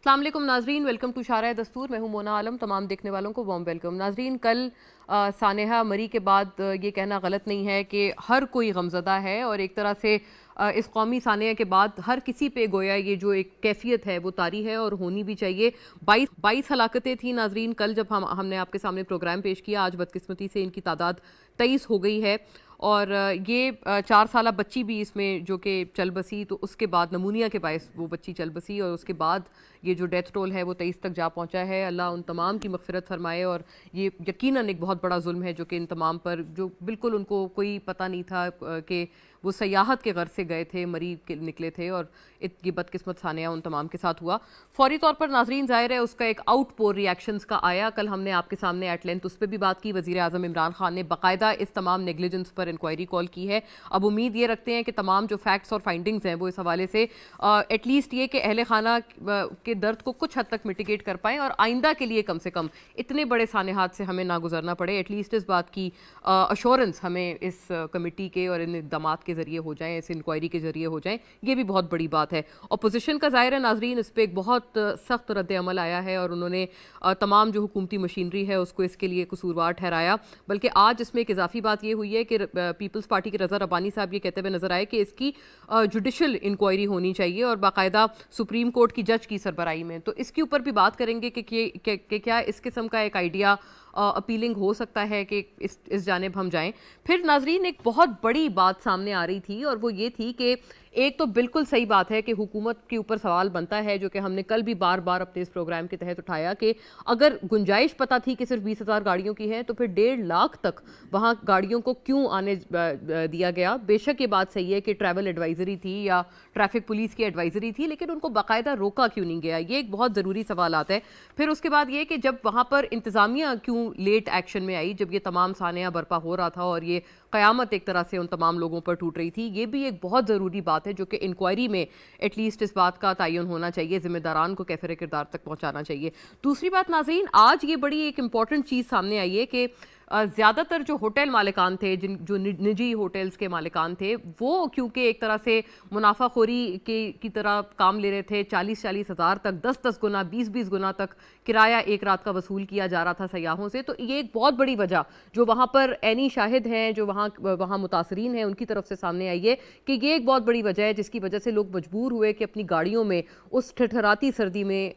अस्सलाम वालेकुम नाजरीन, वेलकम टू शारा दस्तूर। मैं हूं मोना आलम। तमाम देखने वालों को वार्म वेलकम। नाजरीन, कल सानेहा मरी के बाद ये कहना गलत नहीं है कि हर कोई गमज़दा है और एक तरह से इस कौमी सानेहा के बाद हर किसी पे गोया ये जो एक कैफियत है वो तारी है और होनी भी चाहिए। 22 हलाकतें थी नाजरीन कल जब हमने आपके सामने प्रोग्राम पेश किया। आज बदकिस्मती से इनकी तादाद 23 हो गई है और ये 4 साला बच्ची भी इसमें जो कि चल बसी, तो उसके बाद नमूनिया के बायस वो बच्ची चल बसी और उसके बाद ये जो डेथ टोल है वो 23 तक जा पहुंचा है। अल्लाह उन तमाम की मगफिरत फरमाए। और ये यकीनन एक बहुत बड़ा जुल्म है जो कि इन तमाम पर, जो बिल्कुल उनको कोई पता नहीं था कि वो सयाहत के गर्ज से गए थे, मरी के निकले थे और ये बदकिस्मत सानिया उन तमाम के साथ हुआ। फौरी तौर पर नाजरीन ज़ाहिर है उसका एक आउटपोर रिएक्शंस का आया। कल हमने आपके सामने एट लेंथ उस पर भी बात की। वज़ीर आज़म इमरान खान ने बाकायदा इस तमाम नेग्लिजेंस पर इंक्वायरी कॉल की है। अब उम्मीद ये रखते हैं कि तमाम जो फैक्ट्स और फाइंडिंग्स हैं वो इस हवाले से एटलीस्ट ये कि अहले खाना के दर्द को कुछ हद तक मिटिगेट कर पाएँ और आइंदा के लिए कम से कम इतने बड़े सानेहात से हमें ना गुजरना पड़े। एटलीस्ट इस बात की अश्योरेंस हमें इस कमेटी के और इन इक़दामात के ज़रिए हो जाएं, इस इंक्वायरी के ज़रिए हो जाएं, ये भी बहुत बड़ी बात है। अपोजिशन का ज़ाहिर है नाजरीन इस पर एक बहुत सख्त रद्द अमल आया है और उन्होंने तमाम जो हुकूमती मशीनरी है उसको इसके लिए कसूरवार ठहराया। बल्कि आज इसमें एक इजाफी बात ये हुई है कि पीपल्स पार्टी के रज़ा रब्बानी साहब ये कहते हुए नजर आए कि इसकी जुडिशल इंक्वायरी होनी चाहिए और बाकायदा सुप्रीम कोर्ट की जज की सरबराही में। तो इसके ऊपर भी बात करेंगे कि क्या इस किस्म का एक आइडिया अपीलिंग हो सकता है कि इस जानिब हम जाएं। फिर नाजरीन एक बहुत बड़ी बात सामने आ रही थी और वो ये थी कि एक तो बिल्कुल सही बात है कि हुकूमत के ऊपर सवाल बनता है, जो कि हमने कल भी बार बार अपने इस प्रोग्राम के तहत उठाया, कि अगर गुंजाइश पता थी कि सिर्फ 20,000 गाड़ियों की है तो फिर 1.5 लाख तक वहाँ गाड़ियों को क्यों आने दिया गया। बेशक ये बात सही है कि ट्रैवल एडवाइजरी थी या ट्रैफिक पुलिस की एडवाइजरी थी, लेकिन उनको बाकायदा रोका क्यों नहीं गया, ये एक बहुत ज़रूरी सवाल आता है। फिर उसके बाद ये कि जब वहाँ पर इंतज़ामिया क्यों लेट एक्शन में आई, जब ये तमाम सानिया बर्पा हो रहा था और ये क़यामत एक तरह से उन तमाम लोगों पर टूट रही थी, ये भी एक बहुत ज़रूरी बात है जो कि इंक्वायरी में एटलीस्ट इस बात का तयन होना चाहिए, जिम्मेदारान को कैफिर किरदार तक पहुंचाना चाहिए। दूसरी बात नाज़रीन, आज ये बड़ी एक इंपॉर्टेंट चीज़ सामने आई है कि ज़्यादातर जो होटल मालिकान थे, जो निजी होटल्स के मालिकान थे, वो क्योंकि एक तरह से मुनाफाखोरी की तरह काम ले रहे थे, 40-40 हज़ार तक, 10-10 गुना, 20-20 गुना तक किराया एक रात का वसूल किया जा रहा था सयाहों से। तो ये एक बहुत बड़ी वजह जो वहाँ पर ऐनी शाहिद हैं, जो वहाँ मुतासरीन हैं, उनकी तरफ से सामने आई है कि ये एक बहुत बड़ी वजह है जिसकी वजह से लोग मजबूर हुए कि अपनी गाड़ियों में उस ठिठराती सर्दी में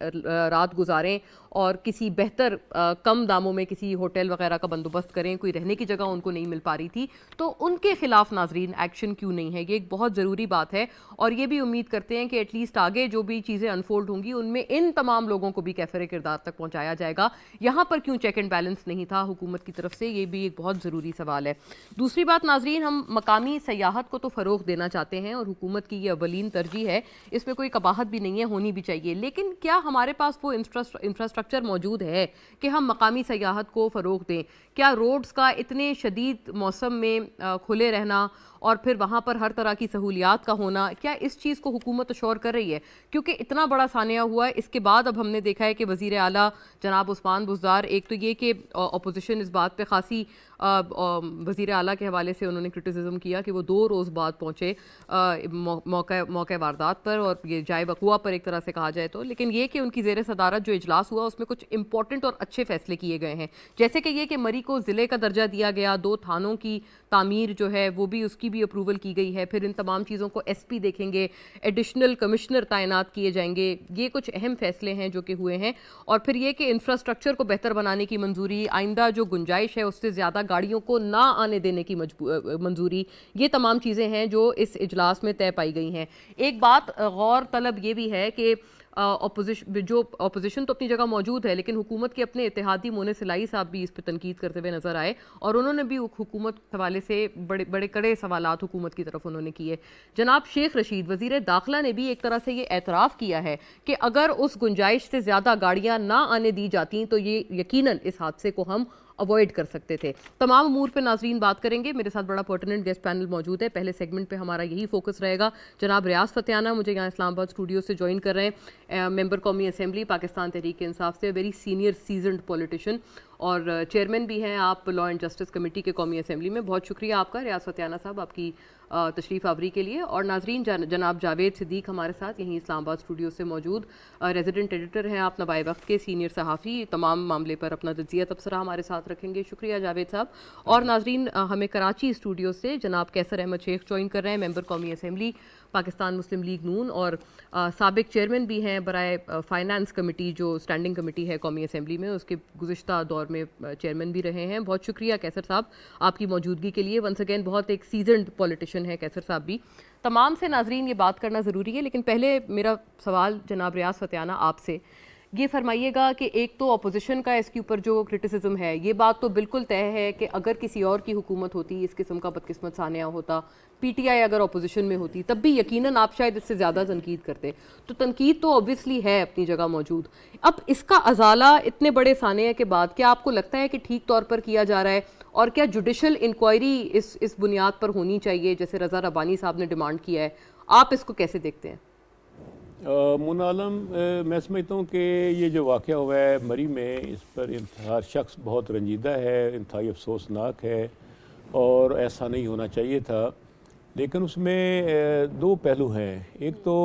रात गुजारें और किसी बेहतर कम दामों में किसी होटल वगैरह का बंदोबस्त करें। कोई रहने की जगह उनको नहीं मिल पा रही थी, तो उनके खिलाफ नाजरीन एक्शन क्यों नहीं है, ये एक बहुत ज़रूरी बात है। और ये भी उम्मीद करते हैं कि एटलीस्ट आगे जो भी चीज़ें अनफोल्ड होंगी उनमें इन तमाम लोगों को भी कैफिर किरदार तक पहुँचाया जाएगा। यहाँ पर क्यों चेक एंड बैलेंस नहीं था हुकूमत की तरफ से, ये भी एक बहुत ज़रूरी सवाल है। दूसरी बात नाजरीन, हम मकामी सयाहत को तो फ़रोग़ देना चाहते हैं और हुकूमत की ये अवलीन तरजीह है, इसमें कोई कबाहत भी नहीं है, होनी भी चाहिए। लेकिन क्या हमारे पास वो इंफ्रास्ट्रक्चर मौजूद है कि हम मकामी सयाहत को फ़रोग़ दें? क्या रोड्स का इतने शदीद मौसम में खुले रहना और फिर वहाँ पर हर तरह की सहूलियात का होना, क्या इस चीज़ को हुकूमत अशोर कर रही है? क्योंकि इतना बड़ा सानिया हुआ है, इसके बाद अब हमने देखा है कि वज़ीर आला जनाब उस्मान बुज़दार, एक तो ये कि अपोजिशन इस बात पे खासी वज़ीर आला के हवाले से उन्होंने क्रिटिसिज्म किया कि वो 2 रोज़ बाद पहुँचे मौके वारदात पर, और ये जाए वक़ुआ पर एक तरह से कहा जाए तो। लेकिन ये कि उनकी ज़ेर सदारत जो इजलास हुआ उसमें कुछ इंपॉर्टेंट और अच्छे फैसले किए गए हैं, जैसे कि ये कि मरी को ज़िले का दर्जा दिया गया, 2 थानों की तामीर जो है वो भी, उसकी भी अप्रूवल की गई है। फिर इन तमाम चीज़ों को SP देखेंगे, एडिशनल कमिश्नर तैनात किए जाएंगे। ये कुछ अहम फैसले हैं जो कि हुए हैं। और फिर ये कि इंफ्रास्ट्रक्चर को बेहतर बनाने की मंजूरी, आइंदा जो गुंजाइश है उससे ज़्यादा गाड़ियों को ना आने देने की मंजूरी, ये तमाम चीज़ें हैं जो इस इजलास में तय पाई गई हैं। एक बात गौर तलब ये भी है कि अपोजिशन तो अपनी जगह मौजूद है, लेकिन हुकूमत के अपने इत्तेहादी मोने सिलाई साहब भी इस पर तनकीद करते हुए नजर आए और उन्होंने भी हुकूमत के हवाले से बड़े बड़े कड़े सवालात हुकूमत की तरफ उन्होंने किए। जनाब शेख रशीद वज़ीर दाखिला ने भी एक तरह से ये एतराफ़ किया है कि अगर उस गुंजाइश से ज़्यादा गाड़ियाँ ना आने दी जाती तो ये यकीनन इस हादसे को हम अवॉइड कर सकते थे। तमाम अमूर पे नाजरीन बात करेंगे। मेरे साथ बड़ा पर्टिनेंट गेस्ट पैनल मौजूद है। पहले सेगमेंट पे हमारा यही फोकस रहेगा। जनाब रियाज फतियाना मुझे यहाँ इस्लामाबाद स्टूडियो से ज्वाइन कर रहे हैं, मेंबर कौमी असम्बली पाकिस्तान तहरीक इंसाफ से, वेरी सीनियर सीजन्ड पॉलिटिशियन। और चेयरमैन भी हैं आप लॉ एंड जस्टिस कमेटी के कौमी असम्बली में। बहुत शुक्रिया आपका रियाज फतियाना साहब आपकी तशरीफ़ आवरी के लिए। और नाजरीन, जनाब जावेद सिद्दीक हमारे साथ यहीं इस्लामाबाद स्टूडियो से मौजूद रेजिडेंट एडिटर हैं आप नवाए वक्त के, सीनियर सहाफ़ी, तमाम मामले पर अपना तज्ज़िया तबसरा हमारे साथ रखेंगे। शुक्रिया जावेद साहब। और नाजरीन, हमें कराची स्टूडियो से जनाब कैसर अहमद शेख ज्वाइन कर रहे हैं, मेंबर कौमी असम्बली पाकिस्तान मुस्लिम लीग नून और साबिक चेयरमैन भी हैं बराए फाइनेंस कमेटी जो स्टैंडिंग कमेटी है कौमी असम्बली में, उसके गुज़िश्ता दौर में चेयरमैन भी रहे हैं। बहुत शुक्रिया कैसर साहब आपकी मौजूदगी के लिए। वंस अगेन बहुत एक सीजनड पॉलिटिशियन है कैसर साहब भी। तमाम से नाजरीन ये बात करना ज़रूरी है, लेकिन पहले मेरा सवाल जनाब रियाज फतियाना आपसे ये फरमाइएगा कि एक तो अपोजिशन का इसके ऊपर जो क्रिटिसिज्म है, ये बात तो बिल्कुल तय है कि अगर किसी और की हुकूमत होती, इस किस्म का बदकिस्मत सानिया होता, पीटीआई अगर अपोजिशन में होती, तब भी यकीनन आप शायद इससे ज़्यादा तनकीद करते। तो तनकीद तो ऑब्वियसली है अपनी जगह मौजूद। अब इसका अजाला इतने बड़े सानिया के बाद क्या आपको लगता है कि ठीक तौर पर किया जा रहा है? और क्या जुडिशल इंक्वायरी इस बुनियाद पर होनी चाहिए जैसे रज़ा रब्बानी साहब ने डिमांड किया है? आप इसको कैसे देखते हैं? मुन्ना आलम, मैं समझता हूँ कि ये जो वाक़या हुआ है मरी में, इस पर हर शख्स बहुत रंजीदा है, इंतहाई अफसोसनाक है और ऐसा नहीं होना चाहिए था। लेकिन उसमें दो पहलू हैं। एक तो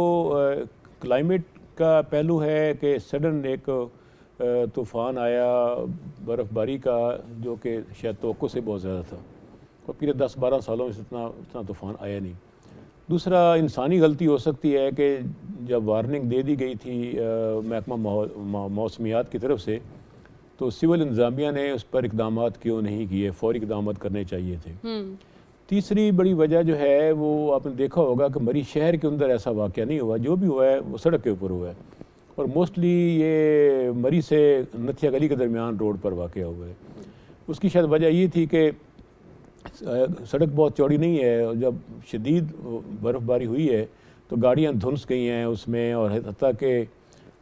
क्लाइमेट का पहलू है कि सडन एक तूफ़ान आया बर्फ़बारी का, जो कि शायद तवक्को से बहुत ज़्यादा था और पिछले 10-12 सालों में इतना तूफ़ान आया नहीं। दूसरा, इंसानी गलती हो सकती है कि जब वार्निंग दे दी गई थी महकमा मौसमियात की तरफ से, तो सिविल इंतज़ामिया ने उस पर इकदाम क्यों नहीं किए, फौरी इकदाम करने चाहिए थे। तीसरी बड़ी वजह जो है वो आपने देखा होगा कि मरी शहर के अंदर ऐसा वाक़या नहीं हुआ, जो भी हुआ है वो सड़क के ऊपर हुआ है और मोस्टली ये मरी से नथिया गली के दरमियान रोड पर वाक़या हुआ है। उसकी शायद वजह ये थी कि सड़क बहुत चौड़ी नहीं है और जब शदीद बर्फ़बारी हुई है तो गाड़ियाँ धुंस गई हैं उसमें और हत्ता कि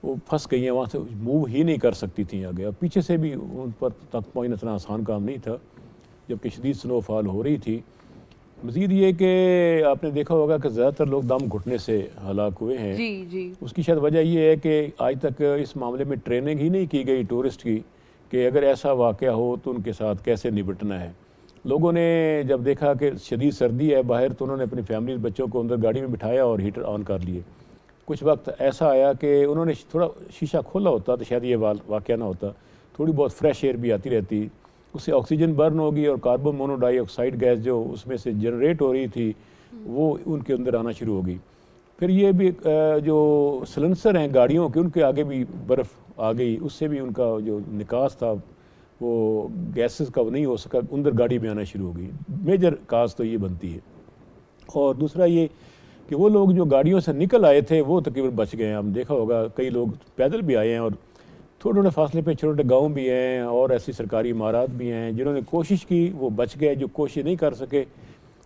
वो फंस गई हैं, वहाँ से मूव ही नहीं कर सकती थी आगे, और पीछे से भी उन पर तक पहुँचना इतना आसान काम नहीं था जबकि शदीद स्नोफॉल हो रही थी। मज़ीद ये कि आपने देखा होगा कि ज़्यादातर लोग दम घुटने से हलाक हुए हैं। जी जी। उसकी शायद वजह ये है कि आज तक इस मामले में ट्रेनिंग ही नहीं की गई टूरिस्ट की कि अगर ऐसा वाक़या हो तो उनके साथ कैसे निपटना है। लोगों ने जब देखा कि शदीद सर्दी है बाहर, तो उन्होंने अपनी फैमिली बच्चों को अंदर गाड़ी में बिठाया और हीटर ऑन कर लिए। कुछ वक्त ऐसा आया कि उन्होंने थोड़ा शीशा खोला होता तो शायद ये वाक़या ना होता, थोड़ी बहुत फ्रेश एयर भी आती रहती, उससे ऑक्सीजन बर्न होगी और कार्बन मोनोडाइऑक्साइड गैस जो उसमें से जनरेट हो रही थी वो उनके अंदर आना शुरू होगी। फिर ये भी जो सलेंसर हैं गाड़ियों के, उनके आगे भी बर्फ़ आ गई, उससे भी उनका जो निकास था वो गैसेस का नहीं हो सका, अंदर गाड़ी में आना शुरू हो गई। मेजर काज तो ये बनती है। और दूसरा ये कि वो लोग जो गाड़ियों से निकल आए थे वो तकरीबन बच गए हैं। हम देखा होगा कई लोग पैदल भी आए हैं और थोड़े थोड़े फासले पे छोटे छोटे गाँव भी हैं और ऐसी सरकारी इमारत भी हैं जिन्होंने कोशिश की, वो बच गए, जो कोशिश नहीं कर सके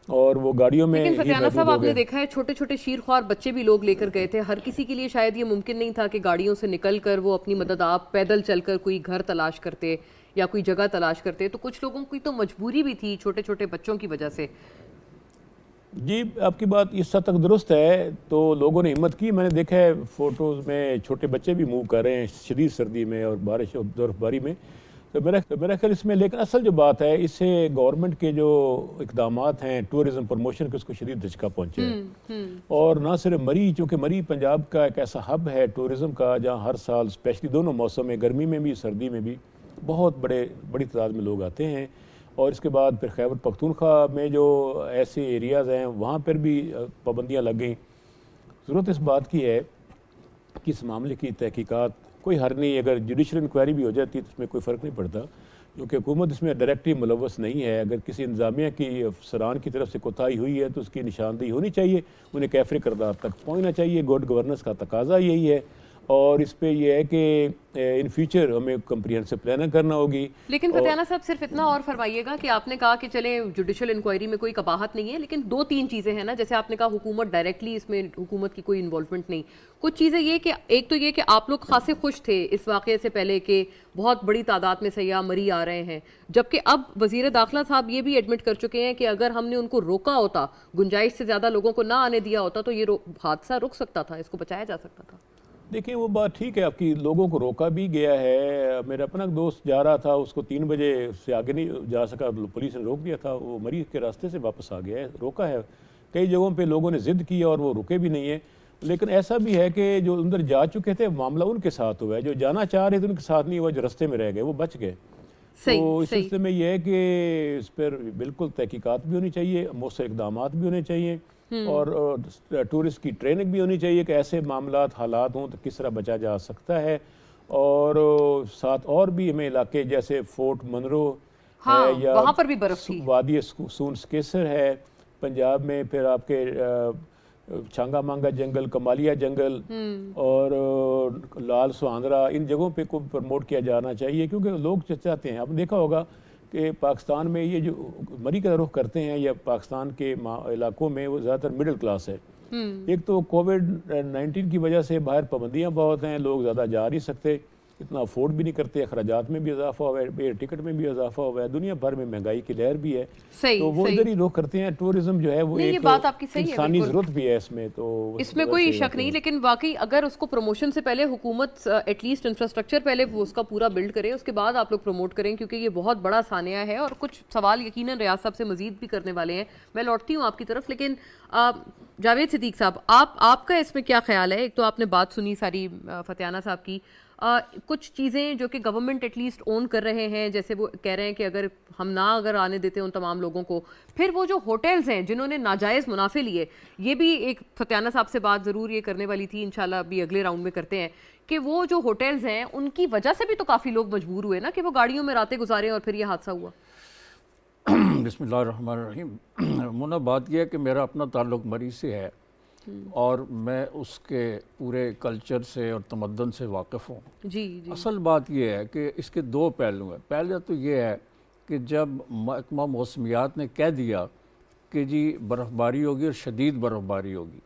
और वो गाड़ियों में। लेकिन फतियाना साहब, आपने देखा है छोटे छोटे शीरख्वार बच्चे भी लोग लेकर गए थे। हर किसी के लिए शायद ये मुमकिन नहीं था कि गाड़ियों से निकल कर वो अपनी मदद आप पैदल चलकर कोई घर तलाश करते या कोई जगह तलाश करते। तो कुछ लोगों की तो मजबूरी भी थी छोटे छोटे बच्चों की वजह से। जी, आपकी बात इस हद तक दुरुस्त है। तो लोगों ने हिम्मत की, मैंने देखा है फ़ोटोज़ में छोटे बच्चे भी मूव कर रहे हैं शदीद सर्दी में और बारिश और बर्फ़बारी में। तो मेरा ख्याल इसमें, लेकिन असल जो बात है इससे गवर्नमेंट के जो इक़दाम हैं टूरिज़म प्रमोशन के, उसको शदीद धचका पहुँचे हैं। और ना सिर्फ मरी, चूँकि मरी पंजाब का एक ऐसा हब है टूरिज़म का जहाँ हर साल स्पेशली दोनों मौसम में, गर्मी में भी सर्दी में भी बहुत बड़ी तादाद में लोग आते हैं। और इसके बाद फिर खैबर पख्तूनख्वा में जो ऐसे एरियाज़ हैं वहाँ पर भी पाबंदियाँ लग गई। ज़रूरत इस बात की है कि इस मामले की तहकीकात कोई हर नहीं, अगर जुडिशल इंक्वायरी भी हो जाती तो इसमें कोई फ़र्क नहीं पड़ता क्योंकि हुकूमत इसमें डायरेक्टली मुलव्वस नहीं है। अगर किसी इंतज़ामिया की अफसरान की तरफ से कोताही हुई है तो उसकी निशानदेही होनी चाहिए, उन्हें कैफरे किरदार तक पहुँचना चाहिए। गुड गवर्नेंस का तकाजा यही है और इस पे ये है कि इन फ्यूचर हमें कम्प्रिहेंसिव प्लानिंग करना होगी। लेकिन फतियाना साहब, सिर्फ इतना और फरमाइएगा कि आपने कहा कि चले जुडिशल इंक्वायरी में कोई कबाहत नहीं है, लेकिन 2-3 चीज़ें हैं ना, जैसे आपने कहा हुकूमत डायरेक्टली, इसमें हुकूमत की कोई इन्वॉल्वमेंट नहीं। कुछ चीज़ें ये कि एक तो ये कि आप लोग खासे खुश थे इस वाक़े से पहले कि बहुत बड़ी तादाद में सयाह मरी आ रहे हैं, जबकि अब वज़ीर दाखिला साहब ये भी एडमिट कर चुके हैं कि अगर हमने उनको रोका होता, गुंजाइश से ज़्यादा लोगों को ना आने दिया होता तो ये हादसा रुक सकता था, इसको बचाया जा सकता था। देखिए वो बात ठीक है आपकी, लोगों को रोका भी गया है। मेरा अपना दोस्त जा रहा था, उसको 3 बजे से आगे नहीं जा सका, पुलिस ने रोक दिया था, वो मरी के रास्ते से वापस आ गया है। रोका है, कई जगहों पे लोगों ने ज़िद की और वो रुके भी नहीं है। लेकिन ऐसा भी है कि जो अंदर जा चुके थे मामला उनके साथ हुआ है, जो जाना चाह रहे थे उनके साथ नहीं हुआ, जो रास्ते में रह गए वो बच गए। तो इस सिलसिले में यह है कि इस पर बिल्कुल तहकीकात भी होनी चाहिए, मौसर इकदाम भी होने चाहिए और टूरिस्ट की ट्रेनिंग भी होनी चाहिए कि ऐसे मामलात हालात हों तो किस तरह बचा जा सकता है। और साथ और भी हमें इलाके जैसे फोर्ट मनरो है या वहाँ पर भी बर्फ थी, वादी सून स्केसर है पंजाब में, फिर आपके छांगा मांगा जंगल, कमालिया जंगल और लाल सुहांदरा, इन जगहों पे को प्रमोट किया जाना चाहिए क्योंकि लोग चाहते हैं। आपने देखा होगा कि पाकिस्तान में ये जो मरी का रुख करते हैं या पाकिस्तान के इलाकों में वो ज़्यादातर मिडिल क्लास है। एक तो कोविड-19 की वजह से बाहर पाबंदियाँ बहुत हैं, लोग ज़्यादा जा नहीं सकते, इतना अफोर्ड भी नहीं करते, अखराजात में भी इजाफा हुआ है, एयर टिकट में भी इजाफा हुआ है, दुनिया भर में महंगाई की लहर भी है। तो वो इधर ही रुख करते हैं। टूरिज्म जो है वो एक बात आपकी सही है, इंसानी जरूरत भी है इसमें, तो इसमें कोई शक नहीं। लेकिन वाकई अगर उसको प्रमोशन से पहले हुकूमत एटलीस्ट इंफ्रास्ट्रक्चर पहले उसका पूरा बिल्ड करे, उसके बाद आप लोग प्रमोट करें, क्योंकि ये बहुत बड़ा सानिया है और कुछ सवाल यकीनन रियाज साहब से मजीद भी करने वाले हैं। मैं लौटती हूँ आपकी तरफ, लेकिन जावेद सिद्दीक साहब, आपका इसमें क्या ख्याल है? एक तो आपने बात सुनी सारी फतियाना साहब की, कुछ चीज़ें जो कि गवर्नमेंट एटलीस्ट ओन कर रहे हैं, जैसे वो कह रहे हैं कि अगर आने देते हैं उन तमाम लोगों को, फिर वो जो होटल्स हैं जिन्होंने नाजायज़ मुनाफे लिए, ये भी एक फतियाना साहब से बात ज़रूर ये करने वाली थी, इंशाल्लाह अभी अगले राउंड में करते हैं, कि वो जो होटल्स हैं उनकी वजह से भी तो काफ़ी लोग मजबूर हुए ना कि वो गाड़ियों में रातें गुजारें और फिर ये हादसा हुआ। बिस्मिल्लाहिर्रहमानिर्रहीम। मुन्ना, बात यह है कि मेरा अपना ताल्लुक़ मरी से है और मैं उसके पूरे कल्चर से और तमद्दन से वाकिफ़ हूँ। जी। असल बात यह है कि इसके दो पहलू हैं। पहले तो ये है कि जब महकमा मौसमियात ने कह दिया कि जी बर्फ़बारी होगी और शदीद बर्फ़बारी होगी,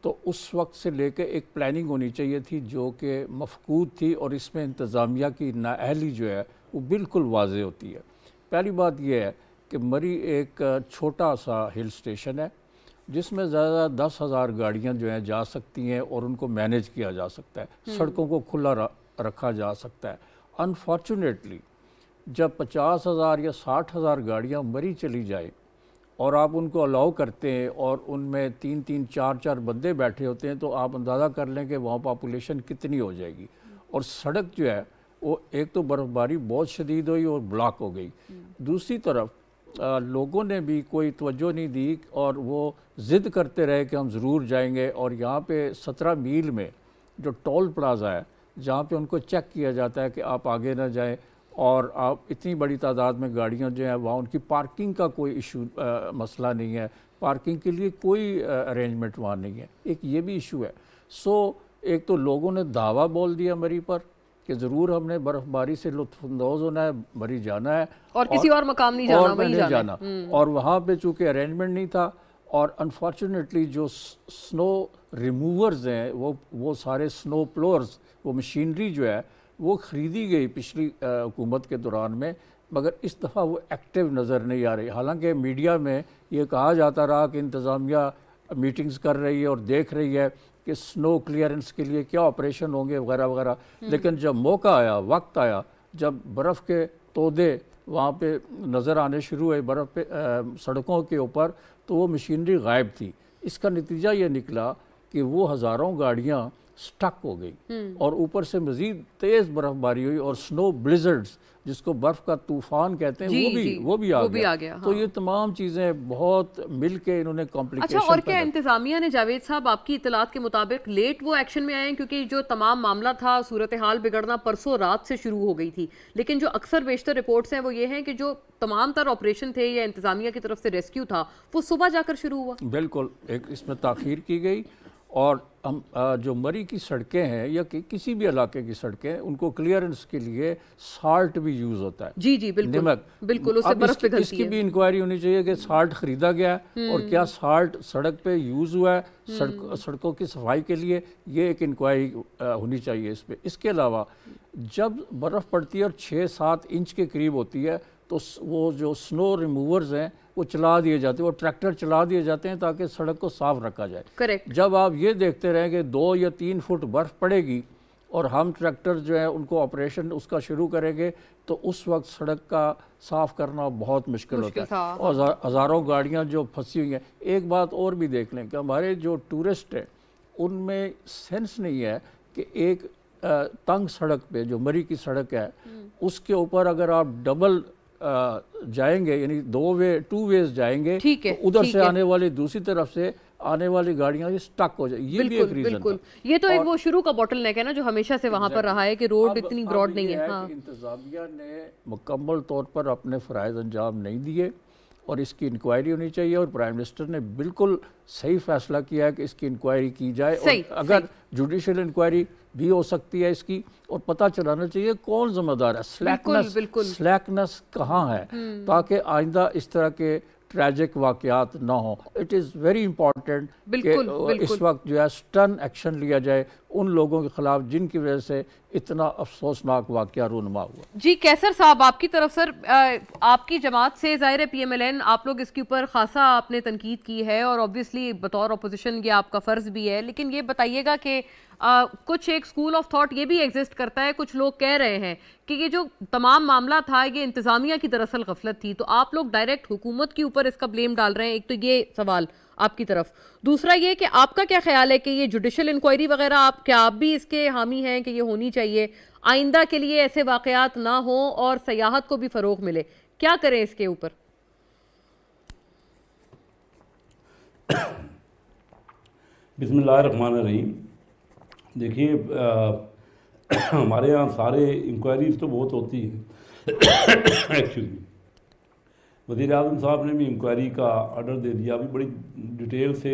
तो उस वक्त से लेकर एक प्लानिंग होनी चाहिए थी जो कि मफकूद थी, और इसमें इंतज़ामिया की नाअहली जो है वो बिल्कुल वाज़ेह होती है। पहली बात यह है कि मरी एक छोटा सा हिल स्टेशन है जिसमें ज़्यादा 10,000 गाड़ियाँ जो हैं जा सकती हैं और उनको मैनेज किया जा सकता है, सड़कों को खुला रखा जा सकता है। अनफॉर्चुनेटली जब 50,000 या 60,000 गाड़ियाँ मरी चली जाए और आप उनको अलाउ करते हैं और उनमें 3-3, 4-4 बंदे बैठे होते हैं, तो आप अंदाज़ा कर लें कि वहाँ पॉपुलेशन कितनी हो जाएगी। और सड़क जो है वो एक तो बर्फ़बारी बहुत शदीद हुई और ब्लॉक हो गई, दूसरी तरफ लोगों ने भी कोई तवज्जो नहीं दी और वो ज़िद करते रहे कि हम ज़रूर जाएंगे। और यहाँ पे 17 मील में जो टोल प्लाज़ा है जहाँ पे उनको चेक किया जाता है कि आप आगे ना जाएं, और आप इतनी बड़ी तादाद में गाड़ियाँ जो हैं वहाँ उनकी पार्किंग का कोई इशू मसला नहीं है, पार्किंग के लिए कोई अरेंजमेंट वहाँ नहीं है, एक ये भी इशू है। एक तो लोगों ने दावा बोल दिया मरी पर कि ज़रूर हमने बर्फ़बारी से लुत्फ़अंदोज़ होना है, मरी जाना है और किसी और मकाम नहीं जाना, वहीं जाना। और वहाँ पे चूँकि अरेंजमेंट नहीं था, और अनफॉर्चुनेटली जो स्नो रिमूवर्स हैं वो सारे स्नो प्लोअर्स, वो मशीनरी जो है वो ख़रीदी गई पिछली हुकूमत के दौरान में, मगर इस दफ़ा वो एक्टिव नज़र नहीं आ रही। हालांकि मीडिया में ये कहा जाता रहा कि इंतज़ामिया मीटिंग्स कर रही है और देख रही है कि स्नो क्लियरेंस के लिए क्या ऑपरेशन होंगे वगैरह वगैरह, लेकिन जब मौका आया, वक्त आया, जब बर्फ़ के तोदे वहाँ पे नज़र आने शुरू हुए बर्फ़ पे सड़कों के ऊपर, तो वो मशीनरी गायब थी। इसका नतीजा ये निकला कि वो हज़ारों गाड़ियाँ स्टक हो गई और ऊपर से मज़ीद तेज़ बर्फ़बारी हुई और स्नो ब्लिज़र्ड्स जिसको बर्फ़ का तूफ़ान कहते हैं वो भी आ गया। हाँ। तो ये तमाम चीज़ें बहुत मिल के इन्होंने कॉम्प्लिकेशन। अच्छा, और क्या इंतज़ामिया ने, जावेद साहब आपकी इतलात के मुताबिक लेट वो एक्शन में आए हैं? क्योंकि जो तमाम मामला था, सूरत हाल बिगड़ना परसों रात से शुरू हो गई थी, लेकिन जो अक्सर बेशतर रिपोर्ट्स हैं वो ये हैं कि जो तमाम तर ऑपरेशन थे या इंतज़ामिया की तरफ से रेस्क्यू था वो सुबह जाकर शुरू हुआ। बिल्कुल, एक इसमें ताख़ीर की गई। और हम जो मरी की सड़कें हैं या किसी भी इलाके की सड़कें, उनको क्लियरेंस के लिए साल्ट भी यूज़ होता है। जी बिल्कुल, नमक, बिल्कुल, उससे बर्फ पिघलती है। इसकी भी इंक्वायरी होनी चाहिए कि साल्ट ख़रीदा गया और क्या साल्ट सड़क पे यूज़ हुआ है सड़कों की सफाई के लिए, ये एक इंक्वायरी होनी चाहिए इस पर। इसके अलावा जब बर्फ़ पड़ती है और 6-7 इंच के करीब होती है, तो वो जो स्नो रिमूवर्स हैं वो चला दिए जाते हैं, वो ट्रैक्टर चला दिए जाते हैं ताकि सड़क को साफ रखा जाए। करेक्ट। जब आप ये देखते रहें कि 2 या 3 फुट बर्फ़ पड़ेगी और हम ट्रैक्टर जो है उनको ऑपरेशन उसका शुरू करेंगे तो उस वक्त सड़क का साफ़ करना बहुत मुश्किल होता है और हज़ारों गाड़ियाँ जो फंसी हुई हैं। एक बात और भी देख लें कि हमारे जो टूरिस्ट हैं उनमें सेंस नहीं है कि एक तंग सड़क पे जो मरी की सड़क है उसके ऊपर अगर आप डबल जाएंगे यानी 2 वेज जाएंगे तो उधर से आने वाली दूसरी तरफ से आने वाली गाड़ियां ये स्टक हो जाए, ये भी एक रीजन था। ये तो एक वो शुरू का बॉटलनेक है ना जो हमेशा से वहां पर रहा है कि रोड इतनी ब्रॉड नहीं है। हाँ। इंतजामिया ने मुकम्मल तौर पर अपने फ़राइज़ अंजाम नहीं दिए और इसकी इंक्वायरी होनी चाहिए और प्राइम मिनिस्टर ने बिल्कुल सही फैसला किया है कि इसकी इंक्वायरी की जाए और अगर जुडिशल इंक्वायरी भी हो सकती है इसकी और पता चलाना चाहिए कौन जिम्मेदार है, स्लैकनेस कहाँ है ताकि आइंदा इस तरह के ट्रैजिक वाक़यात ना हो। इट इज़ वेरी इंपॉर्टेंट कि इस वक्त जो है स्टर्न एक्शन लिया जाए उन लोगों के खिलाफ जिनकी वजह से इतना अफसोसनाक वाक़या रूनुमा हुआ। जी कैसर साहब, आपकी तरफ सर आपकी जमात से ज़ाहिर है PMLN आप लोग इसके ऊपर खासा आपने तनकीद की है और ऑब्वियसली बतौर अपोजिशन ये आपका फ़र्ज़ भी है, लेकिन ये बताइएगा कि कुछ एक स्कूल ऑफ थॉट ये भी एग्जिस्ट करता है, कुछ लोग कह रहे हैं कि ये जो तमाम मामला था ये इंतज़ामिया की दरअसल गफलत थी, तो आप लोग डायरेक्ट हुकूमत के ऊपर इसका ब्लेम डाल रहे हैं। एक तो ये सवाल आपकी तरफ, दूसरा ये कि आपका क्या ख्याल है कि ये जुडिशल इंक्वायरी वगैरह आप भी इसके हामी हैं कि ये होनी चाहिए, आइंदा के लिए ऐसे वाकयात ना हो और सयाहत को भी फ़रोग मिले, क्या करें इसके ऊपर? बिस्मिल्लाहिर्रहमानिर्रहीम। देखिए हमारे यहाँ सारे इंक्वायरीज तो बहुत होती हैं एक्चुअली वज़ीर आज़म साहब ने भी इंक्वायरी का ऑर्डर दे दिया, अभी बड़ी डिटेल से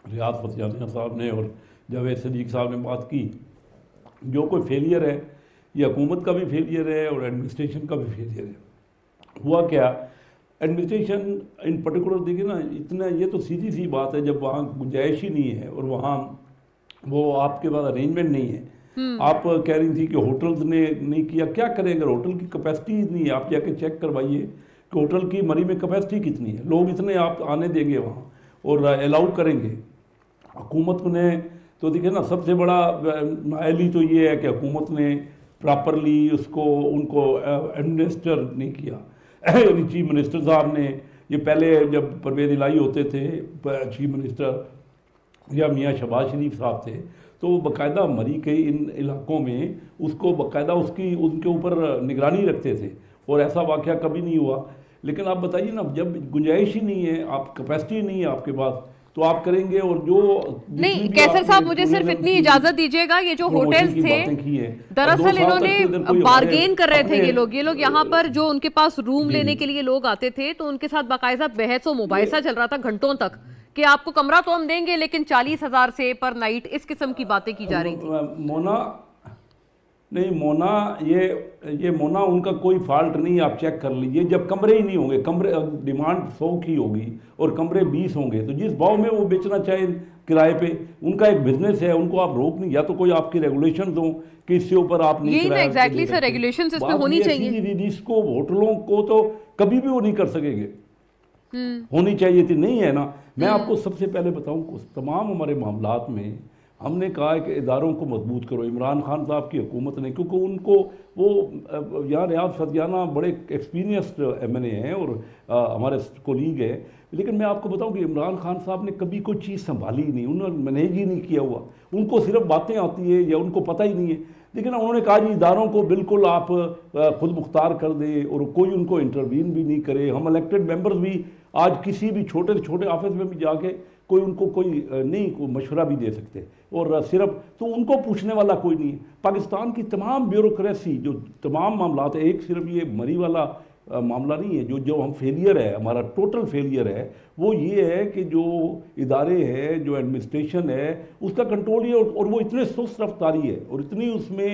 रियाज फतियानिया साहब ने और जावेद सदीक साहब ने बात की। जो कोई फेलियर है ये हुकूमत का भी फेलियर है और एडमिनिस्ट्रेशन का भी फेलियर है। हुआ क्या, एडमिनिस्ट्रेशन इन पर्टिकुलर देखिए ना, इतना ये तो सीधी सी बात है, जब वहाँ गुंजाइश ही नहीं है और वहाँ वो आपके पास अरेंजमेंट नहीं है। आप कह रही थी कि होटल्स ने नहीं किया, क्या करें अगर होटल की कैपेसिटी नहीं है? आप जाके चेक करवाइए कि होटल की मरी में कैपेसिटी कितनी है, लोग इतने आप आने देंगे वहाँ और अलाउ करेंगे? हुकूमत ने तो देखिए ना, सबसे बड़ा नाअहली तो ये है कि हुकूमत ने प्रॉपरली उनको एडमिनिस्टर नहीं किया। यानी चीफ मिनिस्टर साहब ने, ये पहले जब परवेज़ इलाही होते थे चीफ मिनिस्टर या मियाँ शहबाज शरीफ साहब थे, तो बाकायदा मरी के इन इलाकों में उसको बाकायदा उनके ऊपर निगरानी रखते थे और ऐसा वाक़या कभी नहीं हुआ। लेकिन आप बताइए ना, जब गुंजाइश ही नहीं है, आप कैपेसिटी नहीं है आपके पास, तो आप करेंगे? और जो नहीं, कैसर साहब मुझे सिर्फ इतनी इजाजत दीजिएगा, ये जो होटल्स थे दरअसल इन्होंने बार्गेन कर रहे थे, ये लोग यहाँ पर जो उनके पास रूम लेने के लिए लोग आते थे तो उनके साथ बाकायदा बहस और मुबाहिसा चल रहा था घंटों तक कि आपको कमरा तो हम देंगे लेकिन 40,000 से पर नाइट, इस किस्म की बातें की जा रही थी। मोना ये मोना उनका कोई फॉल्ट नहीं, आप चेक कर लीजिए। जब कमरे ही नहीं होंगे, कमरे डिमांड 100 की होगी और कमरे 20 होंगे, तो जिस भाव में वो बेचना चाहे किराए पे, उनका एक बिजनेस है, उनको आप रोक नहीं, या तो कोई आपकी रेगुलेशन दो कि इससे ऊपर आप नहीं, यही ना एग्जैक्टली सर, रेगुलेशंस इस पे होनी चाहिए। जिसको होटलों को तो कभी भी वो नहीं कर सकेंगे, होनी चाहिए थी, नहीं है ना। मैं आपको सबसे पहले बताऊं, तमाम हमारे मामलात में हमने कहा है कि इदारों को मजबूत करो। इमरान खान साहब की हुकूमत ने, क्योंकि उनको वो यहाँ रियाज फतियाना बड़े एक्सपीरियंस्ड MNA हैं और हमारे कोलीग हैं, लेकिन मैं आपको बताऊं कि इमरान खान साहब ने कभी कोई चीज़ संभाली नहीं, उन्होंने मैनेज ही नहीं किया हुआ, उनको सिर्फ बातें आती है या उनको पता ही नहीं है। लेकिन उन्होंने कहा जी इदारों को बिल्कुल आप खुद मुख्तार कर दे और कोई उनको इंटरवीन भी नहीं करे। हम इलेक्टेड मेंबर्स भी आज किसी भी छोटे से छोटे ऑफिस में भी जाके कोई उनको कोई मशवरा भी दे सकते, और सिर्फ तो उनको पूछने वाला कोई नहीं है। पाकिस्तान की तमाम ब्यूरोक्रेसी जो तमाम मामला है, एक सिर्फ ये मरी वाला मामला नहीं है, जो हम फेलियर है, हमारा टोटल फेलियर है, वो ये है कि जो इदारे हैं, जो एडमिनिस्ट्रेशन है, उसका कंट्रोल ही है, और वो इतने सुस्त रफ्तारी है और इतनी उसमें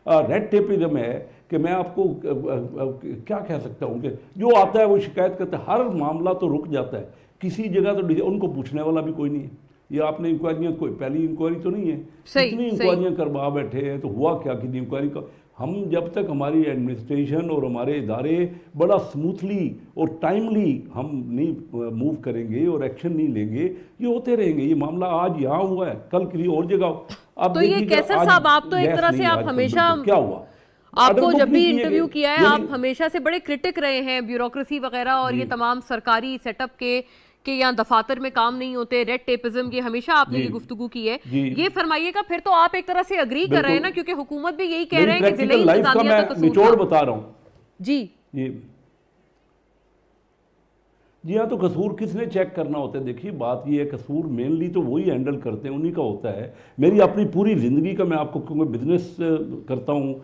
रेड टेपिज्म है कि मैं आपको क्या कह सकता हूँ कि जो आता है वो शिकायत करता है, हर मामला तो रुक जाता है, किसी जगह तो उनको पूछने वाला भी कोई नहीं है। ये आपने इंक्वायरियाँ, कोई पहली इंक्वायरी तो नहीं है, कितनी इंक्वायरियाँ करवा बैठे हैं, तो हुआ क्या कि इंक्वायरी का हम जब तक हमारी एडमिनिस्ट्रेशन और हमारे इदारे बड़ा स्मूथली और टाइमली हम नहीं मूव करेंगे और एक्शन नहीं लेंगे, ये होते रहेंगे। ये मामला आज यहाँ हुआ है, कल किसी और जगह। अब तो ये कैसर साहब, आप तो एक तरह से आप हमेशा, क्या हुआ आपको जब भी इंटरव्यू किया है आप हमेशा से बड़े क्रिटिक रहे हैं ब्यूरोक्रेसी वगैरह और ये तमाम सरकारी सेटअप के यहाँ दफातर में काम नहीं होते, रेड टेपिज्म, ये हमेशा आपने ये गुफ्तगू की है। ये फरमाइएगा, फिर तो आप एक तरह से अग्री कर रहे हैं ना, क्योंकि हुकूमत भी यही कह रहे हैं कि जिले इंतजामिया का कसूर निचोड़ बता रहा हूँ जी। जी हाँ, तो कसूर किसने चेक करना होता है? देखिए बात ये है, कसूर मेनली तो वही हैंडल करते हैं, उन्हीं का होता है। मेरी अपनी पूरी ज़िंदगी का मैं आपको, क्योंकि बिजनेस करता हूँ,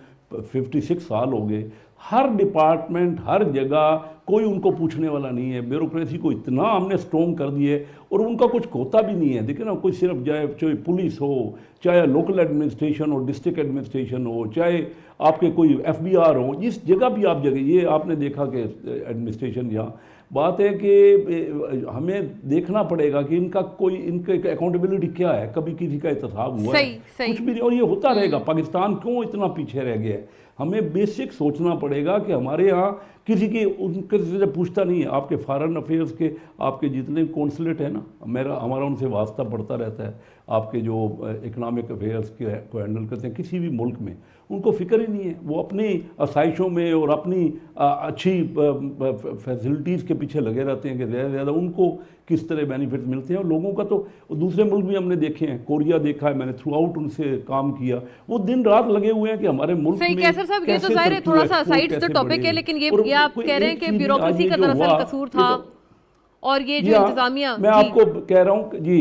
56 साल हो गए, हर डिपार्टमेंट हर जगह कोई उनको पूछने वाला नहीं है। ब्यूरोक्रेसी को इतना हमने स्ट्रॉन्ग कर दिए और उनका कुछ होता भी नहीं है। देखिए ना, कोई सिर्फ चाहे पुलिस हो, चाहे लोकल एडमिनिस्ट्रेशन हो, डिस्ट्रिक्ट एडमिनिस्ट्रेशन हो, चाहे आपके कोई FBR हो, जिस जगह भी आप जगह, ये आपने देखा कि एडमिनिस्ट्रेशन यहाँ बात है कि हमें देखना पड़ेगा कि इनका कोई, इनका अकाउंटेबिलिटी क्या है। कभी किसी का एहतसाब हुआ है? कुछ भी नहीं, और ये होता रहेगा। पाकिस्तान क्यों इतना पीछे रह गया है? हमें बेसिक सोचना पड़ेगा कि हमारे यहाँ किसी की, उनके से पूछता नहीं है। आपके फॉरेन अफेयर्स के आपके जितने कौंसलेट है ना, हमारा उनसे वास्ता पड़ता रहता है। आपके जो इकनॉमिक अफेयर्स के को हैंडल करते हैं किसी भी मुल्क में, उनको फिक्र ही नहीं है। वो अपनी आसाइशों में और अपनी अच्छी फैसिलिटीज़ के पीछे लगे रहते हैं कि ज़्यादा से ज़्यादा उनको किस तरह बेनिफिट मिलते हैं। और लोगों का तो दूसरे मुल्क भी हमने देखे हैं, कोरिया देखा है मैंने, थ्रू आउट उनसे काम किया, वो दिन रात लगे हुए हैं कि हमारे मुल्क में। कैसर साहब, ये तो जाहिर है थोड़ा सा साइड द टॉपिक है, लेकिन ये आप कह रहे हैं कि ब्यूरोक्रेसी का दरअसल कसूर था और ये जो इंतजामिया, मैं आपको कह रहा हूँ जी,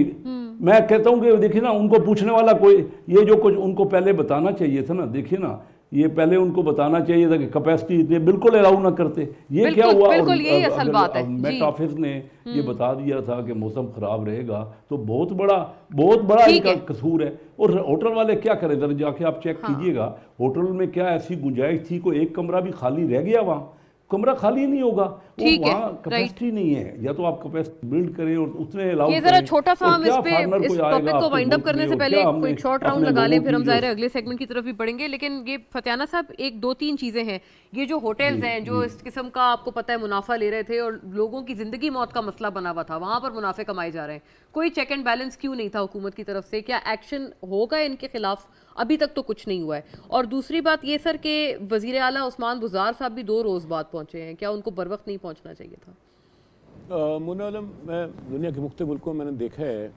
मैं कहता हूँ कि देखिए ना, उनको पूछने वाला कोई, ये जो कुछ उनको पहले बताना चाहिए था ना, देखिए ना, ये पहले उनको बताना चाहिए था कि कैपेसिटी इतने बिल्कुल अलाउ ना करते। ये क्या हुआ? बिल्कुल यही असल बात है। मेट ऑफिस ने ये बता दिया था कि मौसम खराब रहेगा, तो बहुत बड़ा इनका कसूर है। और होटल वाले क्या करें? जरा जाके आप चेक कीजिएगा, होटल में क्या ऐसी गुंजाइश थी? कोई एक कमरा भी खाली रह गया? वहाँ कमरा खाली नहीं होगा, वहाँ कैपेसिटी नहीं है। या तो आप कैपेसिटी बिल्ड करें और उतने अलाउ करें। ये जरा छोटा सा हम इस टॉपिक को वाइंड अप करने से पहले कोई शॉर्ट राउंड लगा लें, फिर हम जाहिर है अगले सेगमेंट की तरफ भी बढ़ेंगे। लेकिन ये फतियाना साहब, एक दो तीन चीजें हैं। ये जो होटल्स हैं जो इस किस्म का आपको पता है मुनाफा ले रहे थे और लोगों की जिंदगी मौत का मसला बना हुआ था, वहां पर मुनाफे कमाए जा रहे हैं, कोई चेक एंड बैलेंस क्यों नहीं था हुकूमत की तरफ से? क्या एक्शन होगा इनके खिलाफ? अभी तक तो कुछ नहीं हुआ है। और दूसरी बात ये सर कि वजीर आला उस्मान बुज़दार साहब भी 2 रोज़ बाद पहुंचे हैं, क्या उनको बर वक्त नहीं पहुंचना चाहिए था? मुन्ना आलम, मैं दुनिया के मुख्तलिफ मुल्कों में मैंने देखा है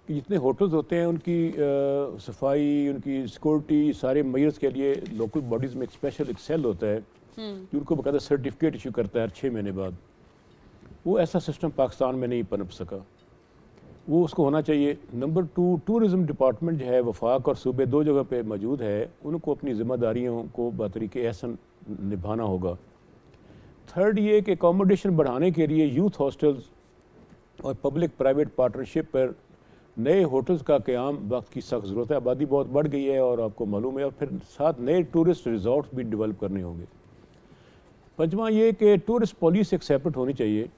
कि जितने होटल्स होते हैं उनकी सफाई, उनकी सिक्योरिटी, सारे मेजर्स के लिए लोकल बॉडीज़ में एक स्पेशल एक सेल होता है जो उनको बाकायदा सर्टिफिकेट इशू करता है हर 6 महीने बाद। वो ऐसा सिस्टम पाकिस्तान में नहीं पनप सका, वो उसको होना चाहिए। नंबर 2, टूरिज़म डिपार्टमेंट जो है वफाक और सूबे 2 जगह पे मौजूद है, उनको अपनी ज़िम्मेदारियों को बतरीके एहसन निभाना होगा। थर्ड ये कि अकोमोडेशन बढ़ाने के लिए यूथ हॉस्टल्स और पब्लिक प्राइवेट पार्टनरशिप पर नए होटल्स का क़याम वक्त की सख्त ज़रूरत है। आबादी बहुत बढ़ गई है और आपको मालूम है, और फिर साथ नए टूरिस्ट रिजॉर्ट भी डेवलप करने होंगे। पंचमा ये कि टूरिस्ट पॉलिसी एक सेपरेट होनी चाहिए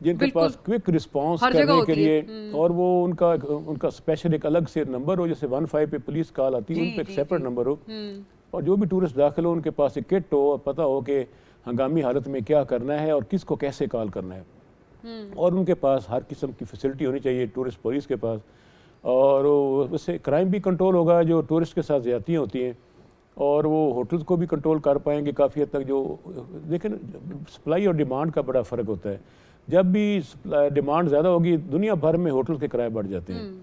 जिनके पास क्विक रिस्पांस करने के लिए, और वो उनका स्पेशल एक अलग से नंबर हो, जैसे 15 पे पुलिस कॉल आती है, उन पर एक सेपरेट नंबर हो, और जो भी टूरिस्ट दाखिल हो उनके पास एक किट हो और पता हो कि हंगामी हालत में क्या करना है और किसको कैसे कॉल करना है। और उनके पास हर किस्म की फैसिलिटी होनी चाहिए टूरिस्ट पुलिस के पास, और उससे क्राइम भी कंट्रोल होगा जो टूरिस्ट के साथ ज़्यादतियाँ होती हैं, और वो होटल्स को भी कंट्रोल कर पाएंगे काफ़ी हद तक। जो लेकिन सप्लाई और डिमांड का बड़ा फ़र्क होता है, जब भी डिमांड ज़्यादा होगी दुनिया भर में होटल के किराए बढ़ जाते हैं,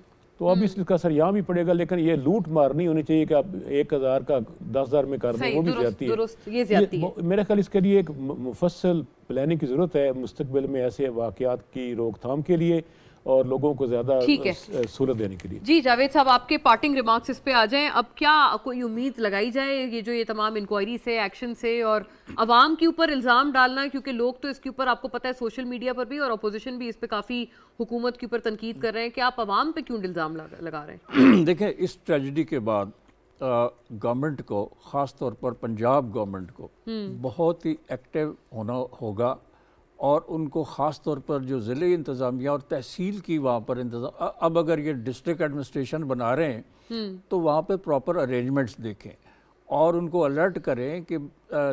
तो अब इसका असर यहाँ भी पड़ेगा। लेकिन ये लूट मार नहीं होनी चाहिए कि आप 1000 का 10,000 में कर दें, वो भी ज़्यादती है। मेरे ख्याल इसके लिए एक मुफस्सल प्लानिंग की ज़रूरत है मुस्तकबिल में ऐसे वाक़यात की रोकथाम के लिए और लोगों को ज़्यादा सहूलत देने के लिए। जी जावेद साहब, आपके पार्टिंग रिमार्क्स इस पे आ जाएं। अब क्या कोई उम्मीद लगाई जाए ये तमाम इंक्वायरी से, एक्शन से, और अवाम के ऊपर इल्ज़ाम डालना, क्योंकि लोग तो इसके ऊपर आपको पता है सोशल मीडिया पर भी और अपोजिशन भी इस पे काफ़ी हुकूमत के ऊपर तनकीद कर रहे हैं कि आप अवाम पे क्यों इल्ज़ाम लगा रहे हैं? देखें, इस ट्रेजिडी के बाद गवर्नमेंट को, ख़ास तौर पर पंजाब गवर्नमेंट को बहुत ही एक्टिव होना होगा, और उनको ख़ास तौर पर जो ज़िले इंतज़ामिया और तहसील की वहाँ पर इंतज़ाम, अब अगर ये डिस्ट्रिक्ट एडमिनिस्ट्रेशन बना रहे हैं तो वहाँ पे प्रॉपर अरेंजमेंट्स देखें और उनको अलर्ट करें कि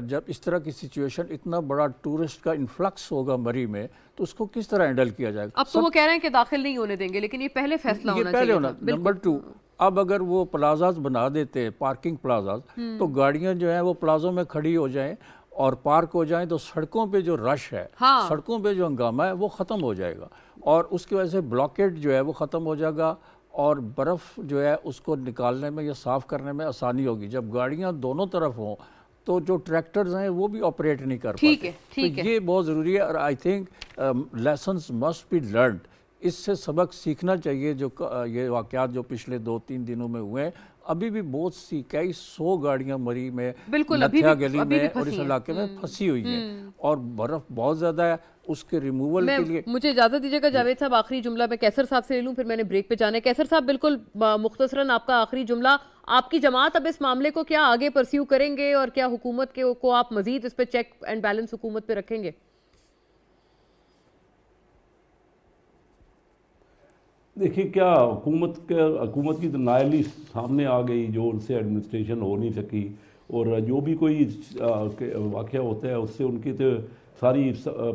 जब इस तरह की सिचुएशन, इतना बड़ा टूरिस्ट का इन्फ्लक्स होगा मरी में, तो उसको किस तरह हैंडल किया जाएगा। अब तो वो कह रहे हैं कि दाखिल नहीं होने देंगे, लेकिन ये पहले फैसला होना चाहिए था। नंबर 2, अब अगर वो प्लाजाज बना देते हैं, पार्किंग प्लाजाज, तो गाड़ियां जो हैं वो प्लाजों में खड़ी हो जाएं और पार्क हो जाएं, तो सड़कों पे जो रश है, सड़कों पे जो हंगामा है वो ख़त्म हो जाएगा और उसकी वजह से ब्लॉकेट जो है वो ख़त्म हो जाएगा और बर्फ़ जो है उसको निकालने में या साफ़ करने में आसानी होगी। जब गाड़ियां दोनों तरफ हों तो जो ट्रैक्टर्स हैं वो भी ऑपरेट नहीं कर पाते। ठीक है, ये बहुत ज़रूरी है और I think lessons must be learned. इससे सबक सीखना चाहिए। जो ये वाक़यात जो पिछले 2-3 दिनों में हुए हैं, अभी भी बहुत सी कई 100 गाड़ियां मरी में, नथिया गली में और इस इलाके में फंसी हुई हैं और बर्फ़ बहुत ज़्यादा है। उसके रिमूवल के लिए मुझे इजाज़त दीजिएगा जावेद साहब, आखिरी जुमला मैं कैसर साहब से ले लूँ, फिर मैंने ब्रेक पे जाना है। कैसर साहब, बिल्कुल मुख्तसरन आपका आखिरी जुमला, आपकी जमात अब इस मामले को क्या आगे परस्यू करेंगे और क्या हुकूमत को आप मजीद इस पर चेक एंड बैलेंस हुकूमत पे रखेंगे? देखिए, क्या हुकूमत की तो नायली सामने आ गई, जो उनसे एडमिनिस्ट्रेशन हो नहीं सकी और जो भी कोई वाक़या होता है उससे उनकी तो सारी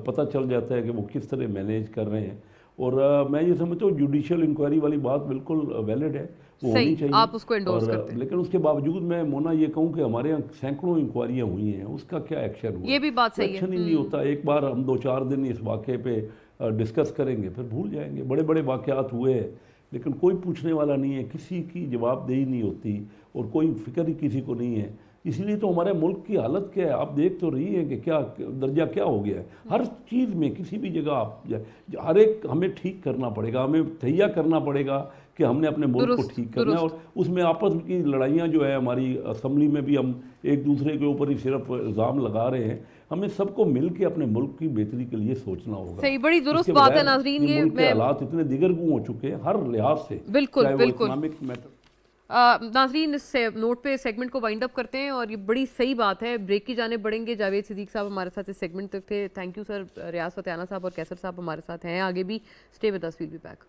पता चल जाता है कि वो किस तरह मैनेज कर रहे हैं। और मैं ये समझता हूँ जुडिशल इंक्वायरी वाली बात बिल्कुल वैलिड है, वो होनी चाहिए, आप उसको एंडोर्स करते हैं। लेकिन उसके बावजूद मैं मोना ये कहूँ कि हमारे यहाँ सैकड़ों इंक्वायरियाँ हुई हैं, उसका क्या एक्शन हुआ? ये भी बात सही है। एक्शन ही नहीं होता। एक बार हम 2-4 दिन इस वाक़े पे डिस्कस करेंगे, फिर भूल जाएंगे। बड़े बड़े वाक़यात हुए हैं लेकिन कोई पूछने वाला नहीं है, किसी की जवाबदेही नहीं होती और कोई फिक्र ही किसी को नहीं है। इसलिए तो हमारे मुल्क की हालत क्या है, आप देख तो रही हैं कि क्या दर्जा क्या हो गया है। हर चीज़ में किसी भी जगह आप हर एक हमें ठीक करना पड़ेगा, हमें तैयार करना पड़ेगा कि हमने अपने मुल्क को ठीक करना है। और उसमें आपस की लड़ाइयाँ जो है, हमारी असम्बली में भी हम एक दूसरे के ऊपर ही सिर्फ इल्ज़ाम लगा रहे हैं। हमें सबको मिल के अपने मुल्क की बेहतरी के लिए सोचना होगा। सही, बड़ी दुरुस्त बात है नाज़रीन। ये हालात इतने दिगरगू हो चुके हैं हर लिहाज से, बिल्कुल बिल्कुल। Economic matter. नाज़रीन, इस नोट पे सेगमेंट को वाइंड अप करते हैं और ये बड़ी सही बात है। ब्रेक की जाने बढ़ेंगे। जावेद सिद्दीक साहब हमारे साथ इस सेगमेंट तक थे। Thank you sir. Riyaz Fatehana साहब और कैसर साहब हमारे साथ हैं आगे भी। Stay with us, we'll be back.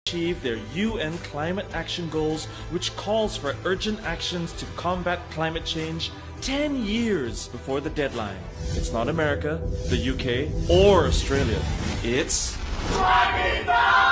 Achieve their UN climate action goals, which calls for urgent actions to combat climate change 10 years before the deadline. It's not America, the UK, or Australia. It's Pakistan!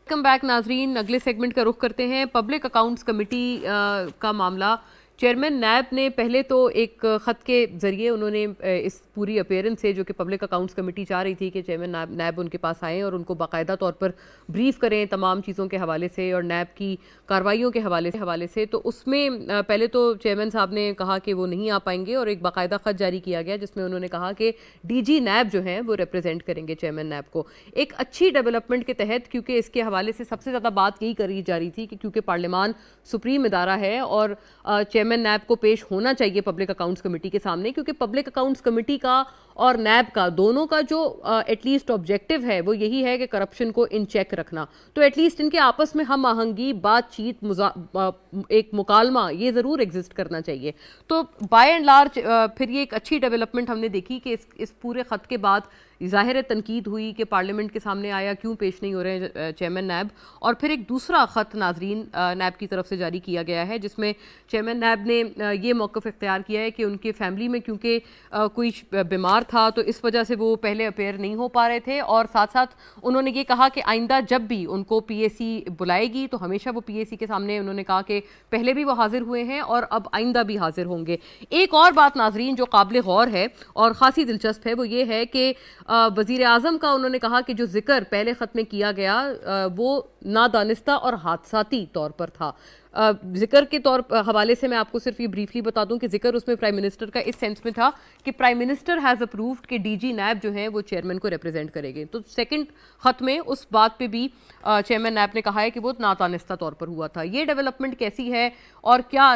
Welcome back नाजरीन। अगले segment का रुख करते हैं। Public accounts committee का मामला। Chairman नैब ने पहले तो एक ख़त के ज़रिए उन्होंने इस पूरी अपीयरेंस से, जो कि पब्लिक अकाउंट्स कमेटी चाह रही थी कि चेयरमैन नैब उनके पास आएँ और उनको बाकायदा तौर पर ब्रीफ करें तमाम चीज़ों के हवाले से और नैब की कार्रवाइयों के हवाले से, तो उसमें पहले तो चेयरमैन साहब ने कहा कि वो नहीं आ पाएंगे और एक बाकायदा ख़त जारी किया गया जिसमें उन्होंने कहा कि DG नैब जो हैं वो रिप्रेजेंट करेंगे चेयरमैन नैब को। एक अच्छी डेवलपमेंट के तहत, क्योंकि इसके हवाले से सबसे ज़्यादा बात यही करी जा रही थी कि क्योंकि पार्लियामान सुप्रीम इदारा है और चेयरमैन नैब को पेश होना चाहिए पब्लिक अकाउंट्स कमेटी के सामने, क्योंकि पब्लिक अकाउंट्स कमेटी का और नैब का, दोनों का जो एटलीस्ट ऑब्जेक्टिव है वो यही है कि करप्शन को इन चेक रखना, तो एटलीस्ट इनके आपस में हम आहंगी, बातचीत, एक मुकालमा ये ज़रूर एग्जिस्ट करना चाहिए। तो बाय एंड लार्ज फिर ये एक अच्छी डेवलपमेंट हमने देखी कि इस पूरे ख़त के बाद ज़ाहिर तनकीद हुई कि पार्लियामेंट के सामने आया क्यों पेश नहीं हो रहे चेयरमैन नैब, और फिर एक दूसरा ख़त नाजरीन नैब की तरफ से जारी किया गया है जिसमें चेयरमैन नैब ने ये मौक़िफ़ इख्तियार किया है कि उनके फैमिली में क्योंकि कोई बीमार था तो इस वजह से वो पहले अपेयर नहीं हो पा रहे थे, और साथ साथ उन्होंने ये कहा कि आइंदा जब भी उनको PAC बुलाएगी तो हमेशा वो PAC के सामने, उन्होंने कहा कि पहले भी वो हाजिर हुए हैं और अब आइंदा भी हाजिर होंगे। एक और बात नाजरीन जो काबिल गौर है और ख़ासी दिलचस्प है वो ये है कि वज़ीर आज़म का उन्होंने कहा कि जो जिक्र पहले ख़त में किया गया वो नादानिस्ता और हादसाती तौर पर था। जिक्र के तौर हवाले से मैं आपको सिर्फ ये ब्रीफली बता दूं कि जिक्र उसमें प्राइम मिनिस्टर का इस सेंस में था कि प्राइम मिनिस्टर हैज़ अप्रूव्ड कि DG नैब जो है वो चेयरमैन को रिप्रेजेंट करेंगे। तो सेकंड ख़त में उस बात पे भी चेयरमैन नैब ने कहा है कि वो नादानिस्ता तौर पर हुआ था। ये डेवलपमेंट कैसी है, और क्या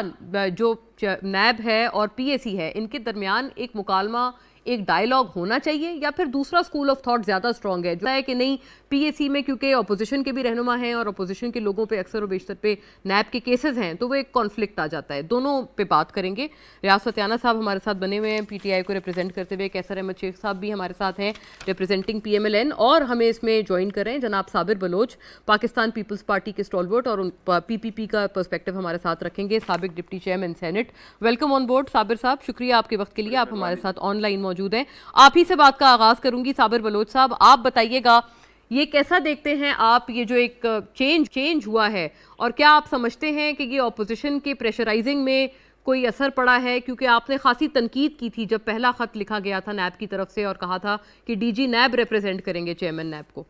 जो नैब है और PAC है इनके दरमियान एक मुकालमा, एक डायलॉग होना चाहिए, या फिर दूसरा स्कूल ऑफ थॉट ज़्यादा स्ट्रॉन्ग है जो है कि नहीं PAC में क्योंकि अपोजिशन के भी रहनुमा हैं और अपोजिशन के लोगों पे अक्सर और बेशतर पे नैब के केसेस हैं तो वो एक कॉन्फ्लिक्ट आ जाता है। दोनों पे बात करेंगे। रियाज फतियाना साहब हमारे साथ बने हुए हैं PTI को रिप्रेजेंट करते हुए, कैसर अहमद शेख साहब भी हमारे साथ हैं रिप्रेजेंटिंग PMLN, और हमें इसमें ज्वाइन कर रहे हैं जनाब साबिर बलोच, पाकिस्तान पीपल्स पार्टी के स्टॉलवर्ट, और PPP का पर्सपेक्टिव हमारे साथ रखेंगे साबिक deputy chairman senate. Welcome on board Sabir sahab, शुक्रिया आपके वक्त के लिए, आप हमारे साथ ऑनलाइन मौजूद हैं। आप ही से बात का आगाज करूंगी। साबिर बलोच साहब, आप बताइएगा ये कैसा देखते हैं आप, ये जो एक चेंज हुआ है, और क्या आप समझते हैं कि ये ऑपोजिशन के प्रेशराइजिंग में कोई असर पड़ा है, क्योंकि आपने खासी तनकीद की थी जब पहला खत लिखा गया था नैब की तरफ से और कहा था कि DG नैब रिप्रेजेंट करेंगे चेयरमैन नैब को।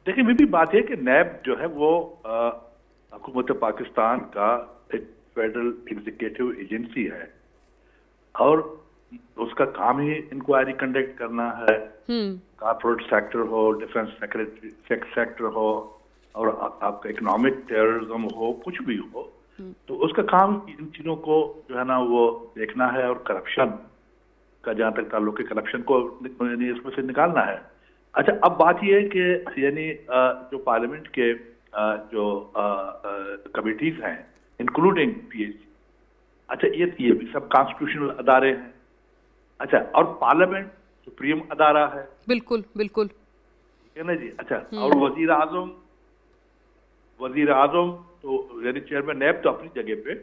देखिए, मेरी बात है कि नैब जो है वो हुकूमत पाकिस्तान का एक फेडरल एग्जीक्यूटिव एजेंसी है और उसका काम ही इंक्वायरी कंडक्ट करना है। कॉर्पोरेट सेक्टर हो, डिफेंस सेक्टर हो, और आपका इकोनॉमिक टेररिज्म हो, कुछ भी हो, तो उसका काम इन चीजों को जो है ना वो देखना है, और करप्शन का जहां तक ताल्लुक है करप्शन को इसमें से निकालना है। अच्छा, अब बात यह है कि यानी जो पार्लियामेंट के जो कमिटीज हैं इंक्लूडिंग PAC, अच्छा ये भी सब कॉन्स्टिट्यूशनल अदारे हैं। अच्छा, और पार्लियामेंट सुप्रीम अदारा है। बिल्कुल बिल्कुल, ठीक है ना जी। अच्छा, और वजीर आजम तो यानी चेयरमैन नैब तो अपनी जगह पे,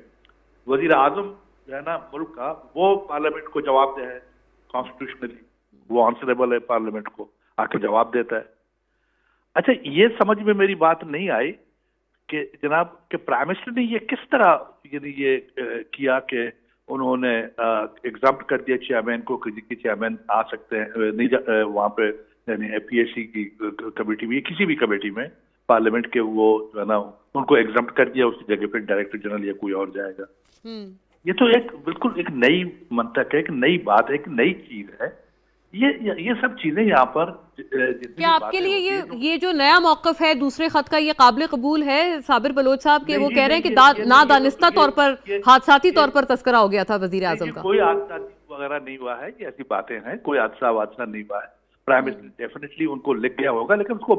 वजीर आजम जो है ना मुल्क का, वो पार्लियामेंट को जवाब दे है कॉन्स्टिट्यूशनली, वो आंसरेबल है, पार्लियामेंट को आके जवाब देता है। अच्छा, ये समझ में मेरी बात नहीं आई कि जनाब के प्राइम मिनिस्टर ने ये किस तरह ये किया कि उन्होंने एग्जाम्प्ट कर दिया चेयरमैन को कि चेयरमैन आ सकते हैं, नहीं वहाँ पे यानी PAC की कमेटी में, किसी भी कमेटी में पार्लियामेंट के, वो जो है ना उनको एग्जाम्प्ट कर दिया, उसकी जगह पे डायरेक्टर जनरल या कोई और जाएगा। ये तो एक बिल्कुल एक नई मंतक है, एक नई बात है, एक नई चीज है। ये सब चीजें यहाँ पर क्या आपके लिए ये जो नया मौकफ है दूसरे खत का, ये काबिल कबूल है साबिर बलोच साहब के? वो कह रहे हैं कि नादानिस्ता तौर पर, हादसाती तौर पर तस्करा हो गया था वजीर आजम का। कोई हादसा वगैरह नहीं हुआ है, ये ऐसी बातें हैं, कोई हादसा नहीं हुआ है। प्राइम मिनिस्टर डेफिनेटली उनको लिख गया होगा, लेकिन उसको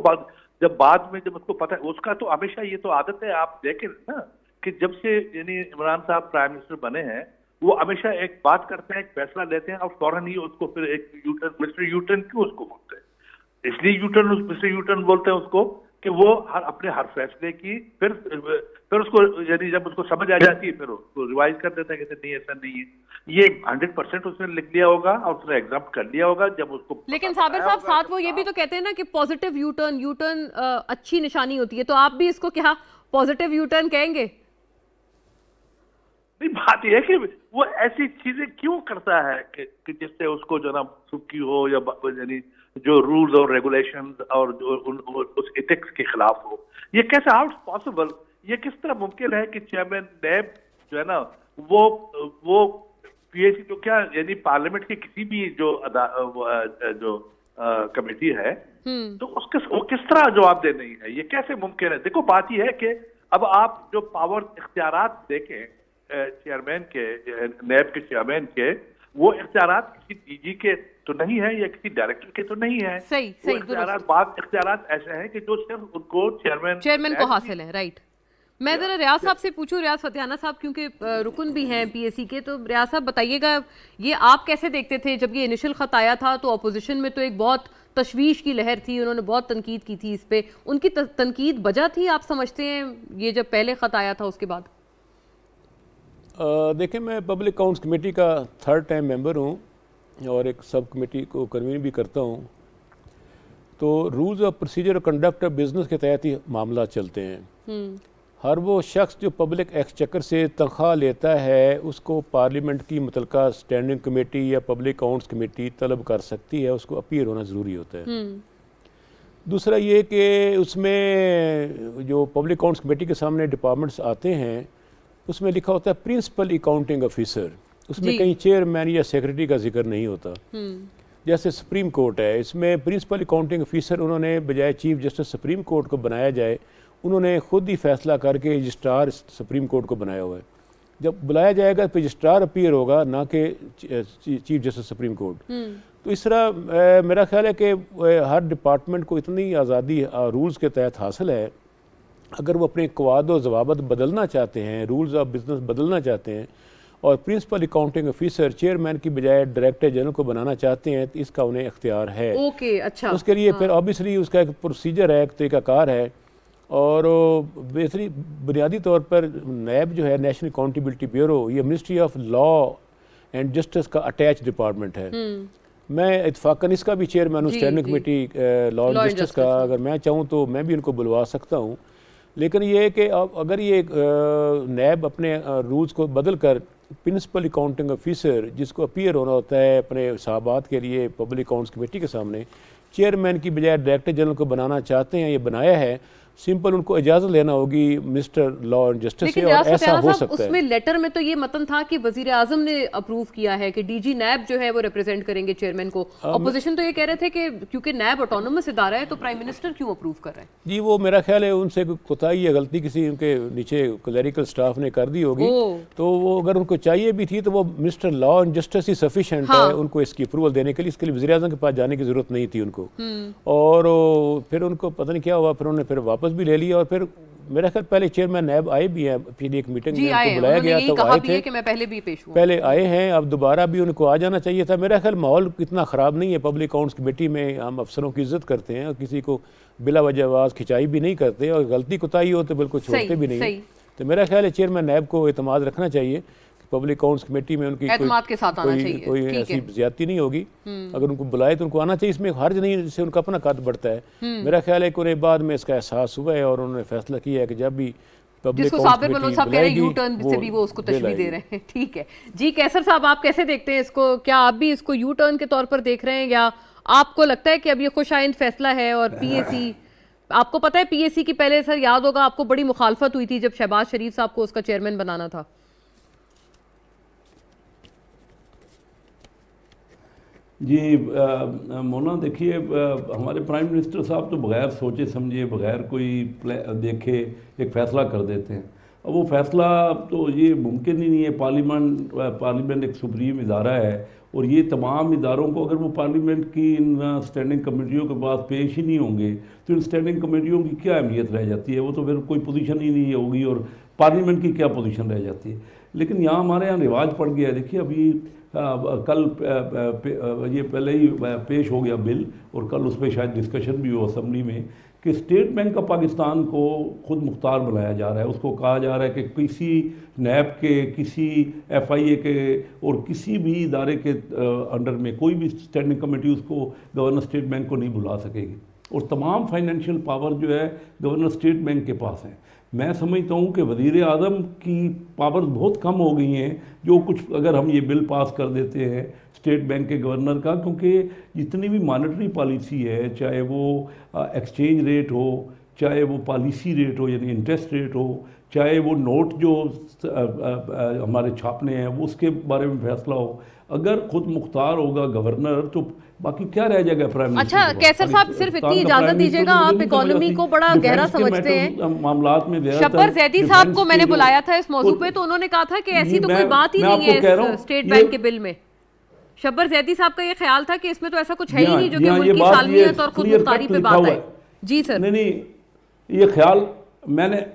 बाद में जब उसको पता है, उसका तो हमेशा ये तो आदत है, आप देखें ना कि जब से यानी इमरान साहब प्राइम मिनिस्टर बने हैं, वो हमेशा एक बात करते हैं, एक फैसला लेते हैं और फौरन ही उसको फिर एक यूटर्न, मिस्टर यूटर्न क्यों उसको बोलते हैं? इसलिए मिस्टर यूटर्न बोलते हैं उसको कि वो अपने हर फैसले की फिर उसको यानी जब उसको समझ आ जाती है फिर उसको रिवाइज कर देता है, कहते नहीं ऐसा नहीं है। ये 100% उसने लिख लिया होगा और उसने एग्जाम कर लिया होगा जब उसको। लेकिन साबिर साहब साथ वो ये भी तो कहते हैं ना कि पॉजिटिव यूटर्न अच्छी निशानी होती है, तो आप भी इसको क्या पॉजिटिव यूटर्न कहेंगे? नहीं, बात यह है कि वो ऐसी चीजें क्यों करता है कि जिससे उसको जो ना सुखी हो, या यानी जो रूल्स और रेगुलेशंस और जो उस एथिक्स के खिलाफ हो। ये कैसे, हाउ इट्स पॉसिबल, ये किस तरह मुमकिन है कि चेयरमैन नैब जो है ना वो PAC तो क्या यानी पार्लियामेंट की किसी भी जो कमेटी है तो वो किस तरह जवाब दे नहीं है, ये कैसे मुमकिन है? देखो, बात यह है कि अब आप जो पावर इख्तियारात देखें चेयरमैन के, नैब के चेयरमैन के, वो इख्तियारात किसी डीजी के तो नहीं है या किसी डायरेक्टर के तो नहीं है। सही इख्तियारात ऐसे हैं कि जो सिर्फ उनको चेयरमैन को हासिल है। राइट। मैं जरा रियाज साहब से पूछूं, रियाज फतियाना साहब क्योंकि रुकन भी हैं पीएसी के, तो रियाज साहब बताइएगा ये आप कैसे देखते थे जब ये इनिशियल खत आया था? तो अपोजिशन में तो एक बहुत तशवीश की लहर थी, उन्होंने बहुत तनकीद की थी इस पे, उनकी तनकीद बजा थी आप समझते हैं ये जब पहले खत आया था उसके बाद? देखिए, मैं पब्लिक अकाउंट्स कमेटी का 3rd टाइम मेंबर हूँ और एक सब कमेटी को कन्वीन भी करता हूँ। तो रूल्स ऑफ प्रोसीजर और कंडक्ट ऑफ बिजनेस के तहत ही मामला चलते हैं। हर वो शख्स जो पब्लिक एक्सचेकर से तनख्वाह लेता है उसको पार्लियामेंट की मुतलका स्टैंडिंग कमेटी या पब्लिक अकाउंट्स कमेटी तलब कर सकती है, उसको अपीयर होना ज़रूरी होता है। दूसरा ये कि उसमें जो पब्लिक अकाउंट्स कमेटी के सामने डिपार्टमेंट्स आते हैं उसमें लिखा होता है प्रिंसिपल अकाउंटिंग ऑफिसर, उसमें कहीं चेयरमैन या सेक्रेटरी का जिक्र नहीं होता। जैसे सुप्रीम कोर्ट है, इसमें प्रिंसिपल अकाउंटिंग ऑफिसर उन्होंने बजाय चीफ जस्टिस सुप्रीम कोर्ट को बनाया जाए, उन्होंने खुद ही फैसला करके रजिस्ट्रार सुप्रीम कोर्ट को बनाया हुआ है। जब बुलाया जाएगा तो रजिस्ट्रार अपीयर होगा, ना कि चीफ जस्टिस सुप्रीम कोर्ट। तो इस तरह मेरा ख्याल है कि हर डिपार्टमेंट को इतनी आज़ादी रूल्स के तहत हासिल है, अगर वो अपने क़वाद व ज़वाबित बदलना चाहते हैं, रूल्स ऑफ बिजनेस बदलना चाहते हैं और प्रिंसिपल अकाउंटिंग ऑफिसर चेयरमैन की बजाय डायरेक्टर जनरल को बनाना चाहते हैं तो इसका उन्हें इख्तियार है। ओके, अच्छा। उसके लिए फिर ऑब्वियसली उसका एक प्रोसीजर है, एक तरीक़ाकार है। और बेहतरी बुनियादी तौर पर नैब जो है, नेशनल अकाउंटेबिलिटी ब्यूरो, ये ministry of law and justice का अटैच डिपार्टमेंट है। मैं इत्फाकन इसका भी चेयरमैन हूँ, standing committee law and justice का। अगर मैं चाहूँ तो मैं भी उनको बुलवा सकता हूँ। लेकिन ये है कि अगर ये नैब अपने रूल्स को बदल कर प्रिंसिपल अकाउंटिंग ऑफिसर जिसको अपीयर होना होता है अपने हिसाबात के लिए पब्लिक अकाउंट्स कमेटी के सामने, चेयरमैन की बजाय डायरेक्टर जनरल को बनाना चाहते हैं, ये बनाया है, सिंपल उनको इजाज़त लेना होगी मिनिस्टर लॉ एंड जस्टिस से, और ऐसा हो सकता है। उसमें लेटर में तो ये मतन था कि वजीर आजम ने अप्रूव किया है कि डीजी नैब जो है वो रिप्रेजेंट करेंगे चेयरमैन को। अपोजिशन तो ये कह रहे थे कि क्योंकि नैब ऑटोनोमस इदारा है तो प्राइम मिनिस्टर क्यों अप्रूव कर रहे हैं? जी, वो मेरा ख्याल है उनसे कोताही या गलती किसी उनके नीचे क्लरिकल स्टाफ ने कर दी होगी। तो वो अगर उनको चाहिए भी थी तो वो minister law and justice he sufficient है उनको इसकी अप्रूवल देने के लिए। इसके लिए वजीर आजम के पास जाने की जरूरत नहीं थी उनको। और फिर उनको पता नहीं क्या हुआ, फिर उन्होंने फिर वापस भी ले लिया। और फिर मेरा ख्याल पहले चेयरमैन नैब आए भी हैं, फिर एक मीटिंग में उनको बुलाया गया तो आए थे कि मैं पहले भी पेश हुआ, पहले आए हैं, अब दोबारा भी उनको आ जाना चाहिए था। मेरा ख्याल माहौल इतना ख़राब नहीं है पब्लिक अकाउंट्स कमेटी में, हम अफसरों की इज्जत करते हैं और किसी को बिला वजह आवाज़ खिंचाई भी नहीं करते, और गलती कोताही हो तो बिल्कुल छोड़ते भी नहीं। तो मेरा ख्याल है चेयरमैन नैब को एतमाद रखना चाहिए, पब्लिक अकाउंट्स कमेटी में उनकी कोई ऐसी ज्यादती नहीं होगी। अगर उनको बुलाए तो उनको आना चाहिए, इसमें हर्ज नहीं, जिससे उनका अपना कद बढ़ता है। मेरा ख्याल है कि उन्हें बाद में इसका एहसास हुआ है और उन्होंने फैसला किया है कि जब भी पब्लिक यू टर्न से भी वो उसको तशबीह दे रहे हैं। ठीक है जी, कैसर साहब आप कैसे देखते हैं इसको? क्या आप भी इसको यू टर्न के तौर पर देख रहे हैं या आपको लगता है कि अब ये खुशाइंद फैसला है? और पीएसी, आपको पता है पीएसी की पहले सर याद होगा आपको बड़ी मुखालफत हुई थी जब शहबाज शरीफ साहब को उसका चेयरमैन बनाना था। जी मोना, देखिए हमारे प्राइम मिनिस्टर साहब तो बग़ैर सोचे समझे, बग़ैर कोई देखे एक फ़ैसला कर देते हैं। अब वो फ़ैसला तो ये मुमकिन ही नहीं है। पार्लियामेंट एक सुप्रीम इदारा है और ये तमाम इदारों को अगर वो पार्लियामेंट की इन स्टैंडिंग कमेटियों के पास पेश ही नहीं होंगे तो इन स्टैंडिंग कमेटियों की क्या अहमियत रह जाती है? वो तो फिर कोई पोजीशन ही नहीं होगी और पार्लियामेंट की क्या पोजीशन रह जाती है। लेकिन यहाँ हमारे यहाँ रिवाज पड़ गया है। देखिए अभी कल ये पहले ही पेश हो गया बिल और कल उस पर शायद डिस्कशन भी हो असेंबली में कि स्टेट बैंक ऑफ पाकिस्तान को खुद मुख्तार बनाया जा रहा है। उसको कहा जा रहा है कि किसी नैब के, किसी FIA के और किसी भी इदारे के अंडर में कोई भी स्टैंडिंग कमेटी उसको गवर्नर स्टेट बैंक को नहीं बुला सकेगी और तमाम फाइनेंशियल पावर जो है गवर्नर स्टेट बैंक के पास है। मैं समझता हूँ कि वज़ीर आज़म की पावर बहुत कम हो गई हैं जो कुछ अगर हम ये बिल पास कर देते हैं स्टेट बैंक के गवर्नर का, क्योंकि जितनी भी मॉनेटरी पॉलिसी है, चाहे वो एक्सचेंज रेट हो, चाहे वो पॉलिसी रेट हो यानी इंटरेस्ट रेट हो, चाहे वो नोट जो हमारे छापने हैं वो उसके बारे में फैसला हो, अगर खुद मुख्तार होगा गवर्नर तो बाकी क्या रह जाएगा प्राइम मिनिस्टर। अच्छा कैसर साहब, सिर्फ इतनी इजाजत दीजिएगा, आप इकोनॉमी को बड़ा गहरा समझते हैं मामलात में। शब्बर जैदी साहब को मैंने बुलाया था इस मौजू पे तो उन्होंने कहा था कि ऐसी तो कोई बात ही नहीं है स्टेट बैंक के बिल में। शब्बर जैदी साहब का ये ख्याल था कि इसमें तो ऐसा कुछ है ही नहीं जो कि ये मुल्क की बात सालमियत और खुद मुख्तारी पे बात है। जी सर। नहीं, ये ख्याल मैंने,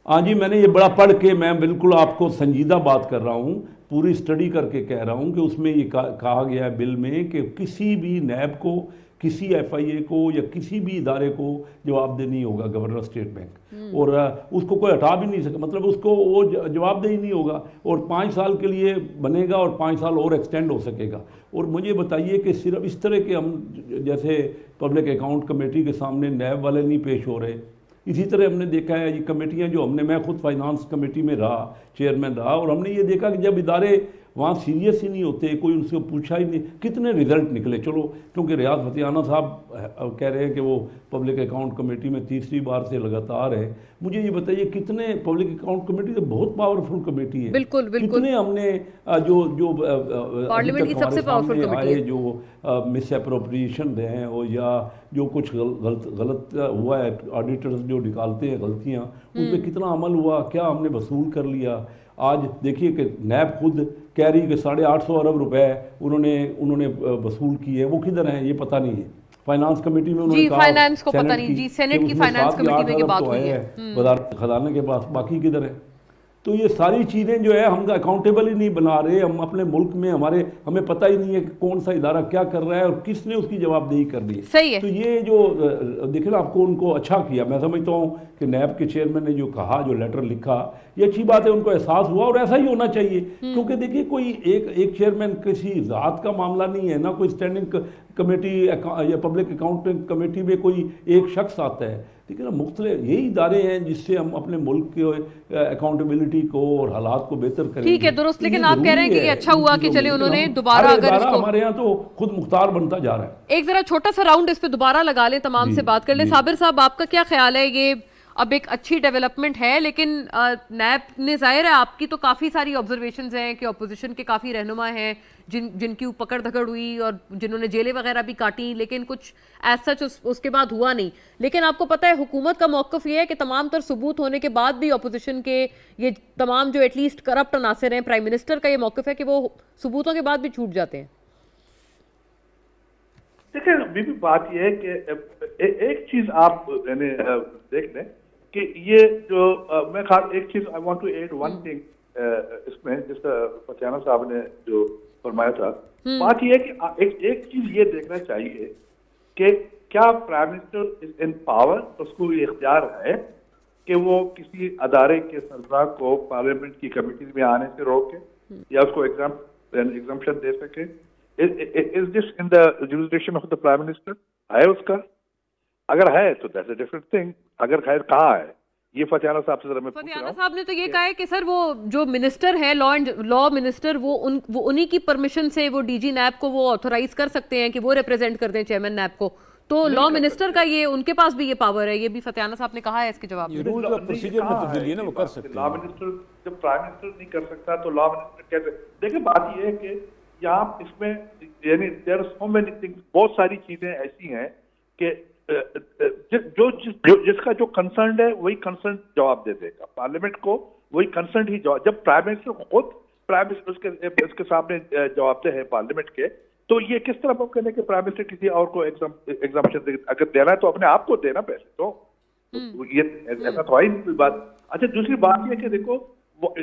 हाँ जी, मैंने ये बड़ा पढ़ के मैं बिल्कुल आपको संजीदा बात कर रहा हूँ, पूरी स्टडी करके कह रहा हूँ कि उसमें ये कहा गया है बिल में कि किसी भी नैब को, किसी FIA को या किसी भी इदारे को जवाबदेही नहीं होगा गवर्नर स्टेट बैंक, और उसको कोई हटा भी नहीं सके, मतलब उसको वो जवाबदेही नहीं होगा, और 5 साल के लिए बनेगा और 5 साल और एक्सटेंड हो सकेगा। और मुझे बताइए कि सिर्फ इस तरह के हम जैसे पब्लिक अकाउंट कमेटी के सामने नैब वाले नहीं पेश हो रहे, इसी तरह हमने देखा है ये कमेटियां जो हमने, मैं खुद फाइनेंस कमेटी में रहा, चेयरमैन रहा, और हमने ये देखा कि जब इदारे वहाँ सीरियस ही नहीं होते, कोई उनसे पूछा ही नहीं, कितने रिजल्ट निकले। चलो क्योंकि रियाज फतेहाना साहब कह रहे हैं कि वो पब्लिक अकाउंट कमेटी में तीसरी बार से लगातार है, मुझे ये बताइए कितने, पब्लिक अकाउंट कमेटी तो बहुत पावरफुल कमेटी है, बिल्कुल बिल्कुल, कितने हमने जो पार्लियामेंट की सबसे पावरफुल कमेटी है, जो मिस अप्रोप्रिएशन रहे हैं और या जो कुछ गलत हुआ है, ऑडिटर्स जो निकालते हैं गलतियाँ, उन पर कितना अमल हुआ, क्या हमने वसूल कर लिया। आज देखिए कि नैब खुद कह रही कि 850 अरब रुपए उन्होंने वसूल किए, वो किधर हैं ये पता नहीं है। फाइनेंस कमेटी में उन्होंने कहा, फाइनेंस को पता नहीं जी, सेनेट की फाइनेंस कमेटी में की बात हुई है, वजारत खजाने के पास, बाकी किधर है। तो ये सारी चीज़ें जो है हम अकाउंटेबल ही नहीं बना रहे, हम अपने मुल्क में हमें पता ही नहीं है कि कौन सा इदारा क्या कर रहा है और किसने उसकी जवाबदेही करनी है। सही है। तो ये जो देखिए ना, आपको उनको अच्छा किया, मैं समझता हूँ कि नैब के चेयरमैन ने जो कहा, जो लेटर लिखा, ये अच्छी बात है, उनको एहसास हुआ और ऐसा ही होना चाहिए, क्योंकि देखिए कोई एक चेयरमैन किसी ज़ात का मामला नहीं है ना, कोई स्टैंडिंग कमेटी या पब्लिक अकाउंटिंग कमेटी में कोई एक शख्स आता है, ठीक है ना। मुख्तलिफ यही इदारे हैं जिससे हम अपने मुल्क के अकाउंटेबिलिटी को और हालात को बेहतर करेंगे। ठीक है, दुरुस्त, लेकिन आप कह रहे हैं कि ये अच्छा हुआ कि चले उन्होंने दोबारा, अगर इसको हमारे यहाँ तो खुद मुख्तार बनता जा रहा है। एक जरा छोटा सा राउंड इस पे दोबारा लगा लें, तमाम से बात कर लें। साबिर साहब, आपका क्या ख्याल है, ये अब एक अच्छी डेवलपमेंट है, लेकिन नैब ने, जाहिर है आपकी तो काफ़ी सारी ऑब्जर्वेशंस हैं कि अपोजिशन के काफ़ी रहनुमा हैं जिनकी पकड़ धकड़ हुई और जिन्होंने जेलें वगैरह भी काटी, लेकिन कुछ एज सच उसके बाद हुआ नहीं। लेकिन आपको पता है हुकूमत का मौक़िफ़ ये है कि तमाम तर सबूत होने के बाद भी अपोजिशन के ये तमाम जो एटलीस्ट करप्ट अनासर हैं, प्राइम मिनिस्टर का ये मौक़िफ़ है कि वो सबूतों के बाद भी छूट जाते हैं। देखिए, अभी भी बात यह है कि एक चीज आप देख लें कि ये जो मैं खास एक चीज I want to add one thing इसमें, जिसका फतियाना साहब ने जो फरमाया था, बात यह है कि एक चीज ये देखना चाहिए कि क्या prime minister is in power, उसको ये इख्तियार है कि वो किसी अदारे के सरबराह को पार्लियामेंट की कमेटी में आने से रोके या उसको एग्जाम्पशन दे सके। Is this in the jurisdiction of the prime minister? है उसका? अगर है तो दैट्स अ डिफरेंट थिंग। अगर खैर कहाँ है, ये फतियाना साहब से जरा मैं पूछ रहा हूं। फतियाना साहब ने तो ये कहा है कि सर वो जो मिनिस्टर है, लॉ मिनिस्टर, वो उन्हीं की परमिशन से वो डीजी नैब को वो ऑथोराइज कर सकते हैं कि वो रिप्रेजेंट कर दें चेयरमैन नैब को। तो लॉ मिनिस्टर का ये, उनके पास भी ये पावर है, ये भी फतियाना साहब ने कहा है इसके जवाब में। रूल ऑफ प्रोसीजर में तब्दीली है ना, वो कर सकते हैं। लॉ मिनिस्टर जब प्राइम मिनिस्टर नहीं कर सकता तो लॉ मिनिस्टर कैसे? देखिए, बात ये है कि यहाँ इसमें यानी there are so many things, बहुत सारी चीजें ऐसी हैं कि जिसका जो कंसर्न है वही कंसर्न जवाब दे देगा पार्लियामेंट को, वही कंसर्न ही जवाब। जब प्राइम मिनिस्टर खुद प्राइम मिनिस्टर उसके सामने जवाबदेह है पार्लियामेंट के, तो ये किस तरह मुमकिन है कि प्राइम मिनिस्टर किसी और को एग्जाम्पशन अगर देना है तो अपने आप को देना पहले तो ये ऐसा तो ही नहीं कोई बात। अच्छा, दूसरी बात ये कि देखो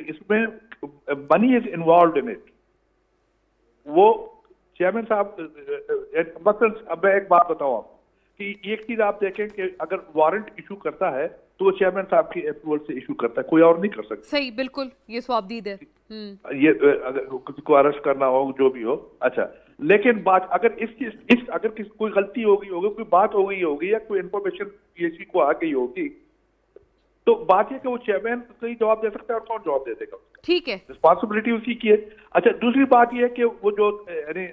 इसमें money is involve in it. वो चेयरमैन साहब, मतलब अब मैं एक बात बताऊं आपको कि एक चीज आप देखें कि अगर वारंट इशू करता है तो वो चेयरमैन साहब की अप्रूवल से इशू करता है, कोई और नहीं कर सकता। सही, बिल्कुल, ये स्वाबदीद है। ये अगर किसी को अरेस्ट करना हो, जो भी हो। अच्छा, लेकिन बात अगर इस अगर कोई गलती हो गई होगी, कोई बात हो गई होगी या कोई इन्फॉर्मेशन किसी को आ गई होगी, तो बात यह कि वो चेयरमैन सही जवाब दे सकता है और कौन जवाब दे देगा? ठीक है, रिस्पॉन्सिबिलिटी उसी की है। अच्छा, दूसरी बात यह है कि वो जो यानी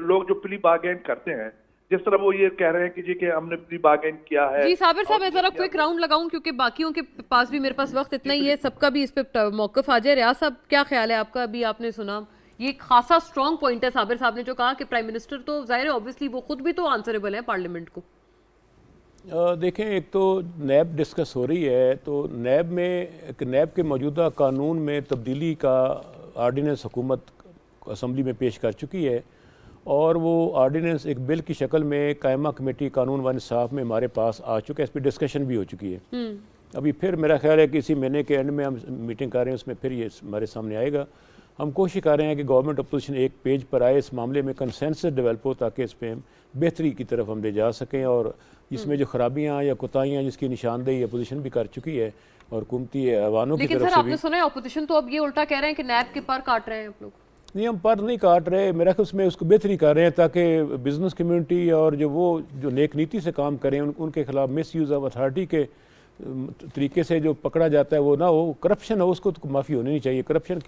लोग जो प्ली बार्गेन करते हैं, जिस तरह वो ये कह रहे हैं कि जी कि हमने प्ली बार्गेन किया है। जी साबिर साहब, मैं जरा क्विक राउंड लगाऊं क्योंकि बाकियों के पास भी मेरे पास वक्त इतना ही है, सबका भी इस पे मौक़िफ़ आ जाए। रियाज साहब, क्या ख्याल है आपका? अभी आपने सुना, ये खासा स्ट्रॉन्ग पॉइंट है साबिर साहब ने जो कहा कि प्राइम मिनिस्टर तो जाहिर है ऑब्वियसली वो खुद भी तो आंसरेबल है पार्लियामेंट को। देखें, एक तो नैब डिस्कस हो रही है, तो नैब के मौजूदा कानून में तब्दीली का आर्डिनेंस हुकूमत असम्बली में पेश कर चुकी है और वो आर्डीनेंस एक बिल की शक्ल में कायमा कमेटी कानून व इंसाफ में हमारे पास आ चुका है। इस पर डिस्कशन भी हो चुकी है। अभी फिर मेरा ख्याल है कि इसी महीने के एंड में हम मीटिंग कर रहे हैं, उसमें फिर ये हमारे सामने आएगा। हम कोशिश कर रहे हैं कि गवर्नमेंट अपोजिशन एक पेज पर आए, इस मामले में कंसेंसस डेवलप हो ताकि इस पर बेहतरी की तरफ हम ले जा सकें और इसमें जो खराबियाँ या कोताहियाँ जिसकी निशानदेही अपोजिशन भी कर चुकी है और हुकूमती ऐवानों की तरफ से भी। आपने सुना है अपोजिशन तो अब ये उल्टा कह रहे हैं कि नैब के पर काट रहे हैं आप लोग। नहीं, हम पर नहीं काट रहे, मेरा ख्याल उसमें उसको बेहतरी कर रहे हैं ताकि बिजनेस कम्युनिटी और जो नेक नीति से काम करें उनके खिलाफ मिस यूज़ ऑफ अथॉरिटी के तरीके से जो पकड़ा जाता है वो ना हो, करप्शन हो उसको तो माफ़ी होनी नहीं चाहिए। करप्शन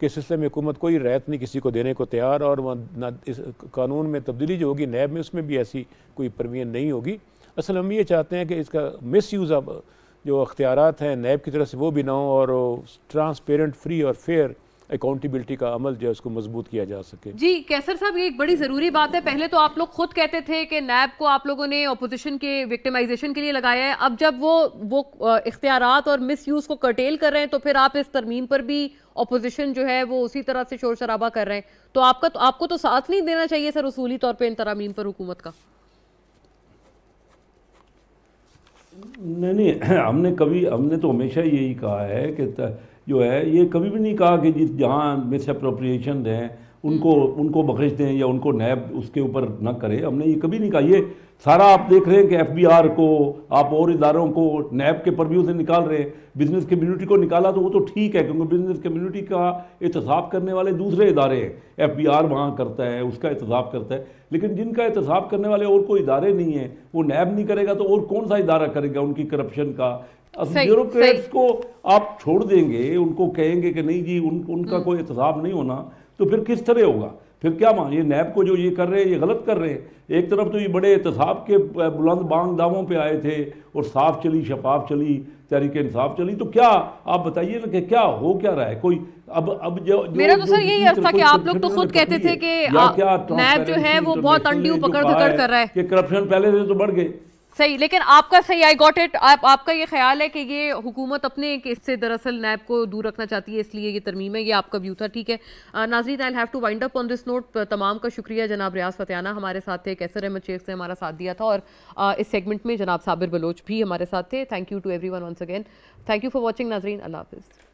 के सिलसिले में हुकूमत कोई रियायत नहीं किसी को देने को तैयार, और ना इस कानून में तब्दीली जो होगी नैब में उसमें भी ऐसी कोई परवीन नहीं होगी। असल हम ये चाहते हैं कि इसका मिस यूज़ ऑफ जो अख्तियारात हैं नैब की तरफ से वो भी ना हो और ट्रांसपेरेंट, फ्री और फेयर अकाउंटेबिलिटी का अमल जो है उसको मजबूत किया जा सके। जी कैसर साहब, ये एक बड़ी ज़रूरी बात है। पहले तो आप लोग खुद कहते थे कि नैब को आप लोगों ने अपोजिशन के विक्टिमाइजेशन के लिए लगाया है, अब जब वो इख्तियारात और मिस यूज़ को कर्टेल कर रहे हैं तो फिर आप इस तरमीम पर भी अपोजिशन जो है वो उसी तरह से शोर शराबा कर रहे हैं, तो आपको तो साथ नहीं देना चाहिए सर उसूली तौर पर इन तरमीम पर हुकूमत का। नहीं, हमने तो हमेशा यही कहा है कि जो है ये कभी भी नहीं कहा कि जिस जहाँ मिस अप्रोप्रिएशन हैं उनको बख्श दें या उनको नैब उसके ऊपर ना करे। हमने ये कभी नहीं कहा। ये सारा आप देख रहे हैं कि एफबीआर को आप और इदारों को नैब के परव्यू से निकाल रहे हैं। बिजनेस कम्युनिटी को निकाला तो वो तो ठीक है क्योंकि बिजनेस कम्युनिटी का एहतसाब करने वाले दूसरे इदारे हैं। एफबीआर वहाँ करता है, उसका एहतसाब करता है, लेकिन जिनका एहतसाब करने वाले और कोई इदारे नहीं है, वो नैब नहीं करेगा तो और कौन सा इदारा करेगा उनकी करप्शन का। अब ब्यूरोक्रेट्स को आप छोड़ देंगे, उनको कहेंगे कि नहीं जी उनका कोई एहतसाब नहीं होना, तो फिर किस तरह होगा? फिर क्या ये नैब को जो ये कर रहे हैं ये गलत कर रहे हैं। एक तरफ तो ये बड़े एहतसाब के बुलंद बांग दावों पे आए थे और साफ चली, शफाफ चली, तहरीक इंसाफ चली, तो क्या आप बताइए ना कि क्या हो क्या रहा है? कोई अब जो मेरा तो सर यही अर्थ था कि आप लोग तो खुद कहते थे कि नैब जो है वो बहुत अंडी पकड़ धकड़ कर रहा है कि करप्शन पहले से तो बढ़ गए। सही, लेकिन आपका सही, आई गॉट इट, आपका ये ख्याल है कि ये हुकूमत अपने केस से दरअसल नैब को दूर रखना चाहती है इसलिए ये तरमीम है, ये आपका व्यू था, ठीक है। नाज़रीन, I have to wind up on this note. तमाम का शुक्रिया। जनाब रियाज फतियाना हमारे साथ थे, कैसर अहमद शेख से हमारा साथ दिया था, और इस सेगमेंट में जनाब साबिर बलोच भी हमारे साथ थे। Thank you to everyone once again. Thank you for watching नाज़रीन, अल्लाह हाफिज़।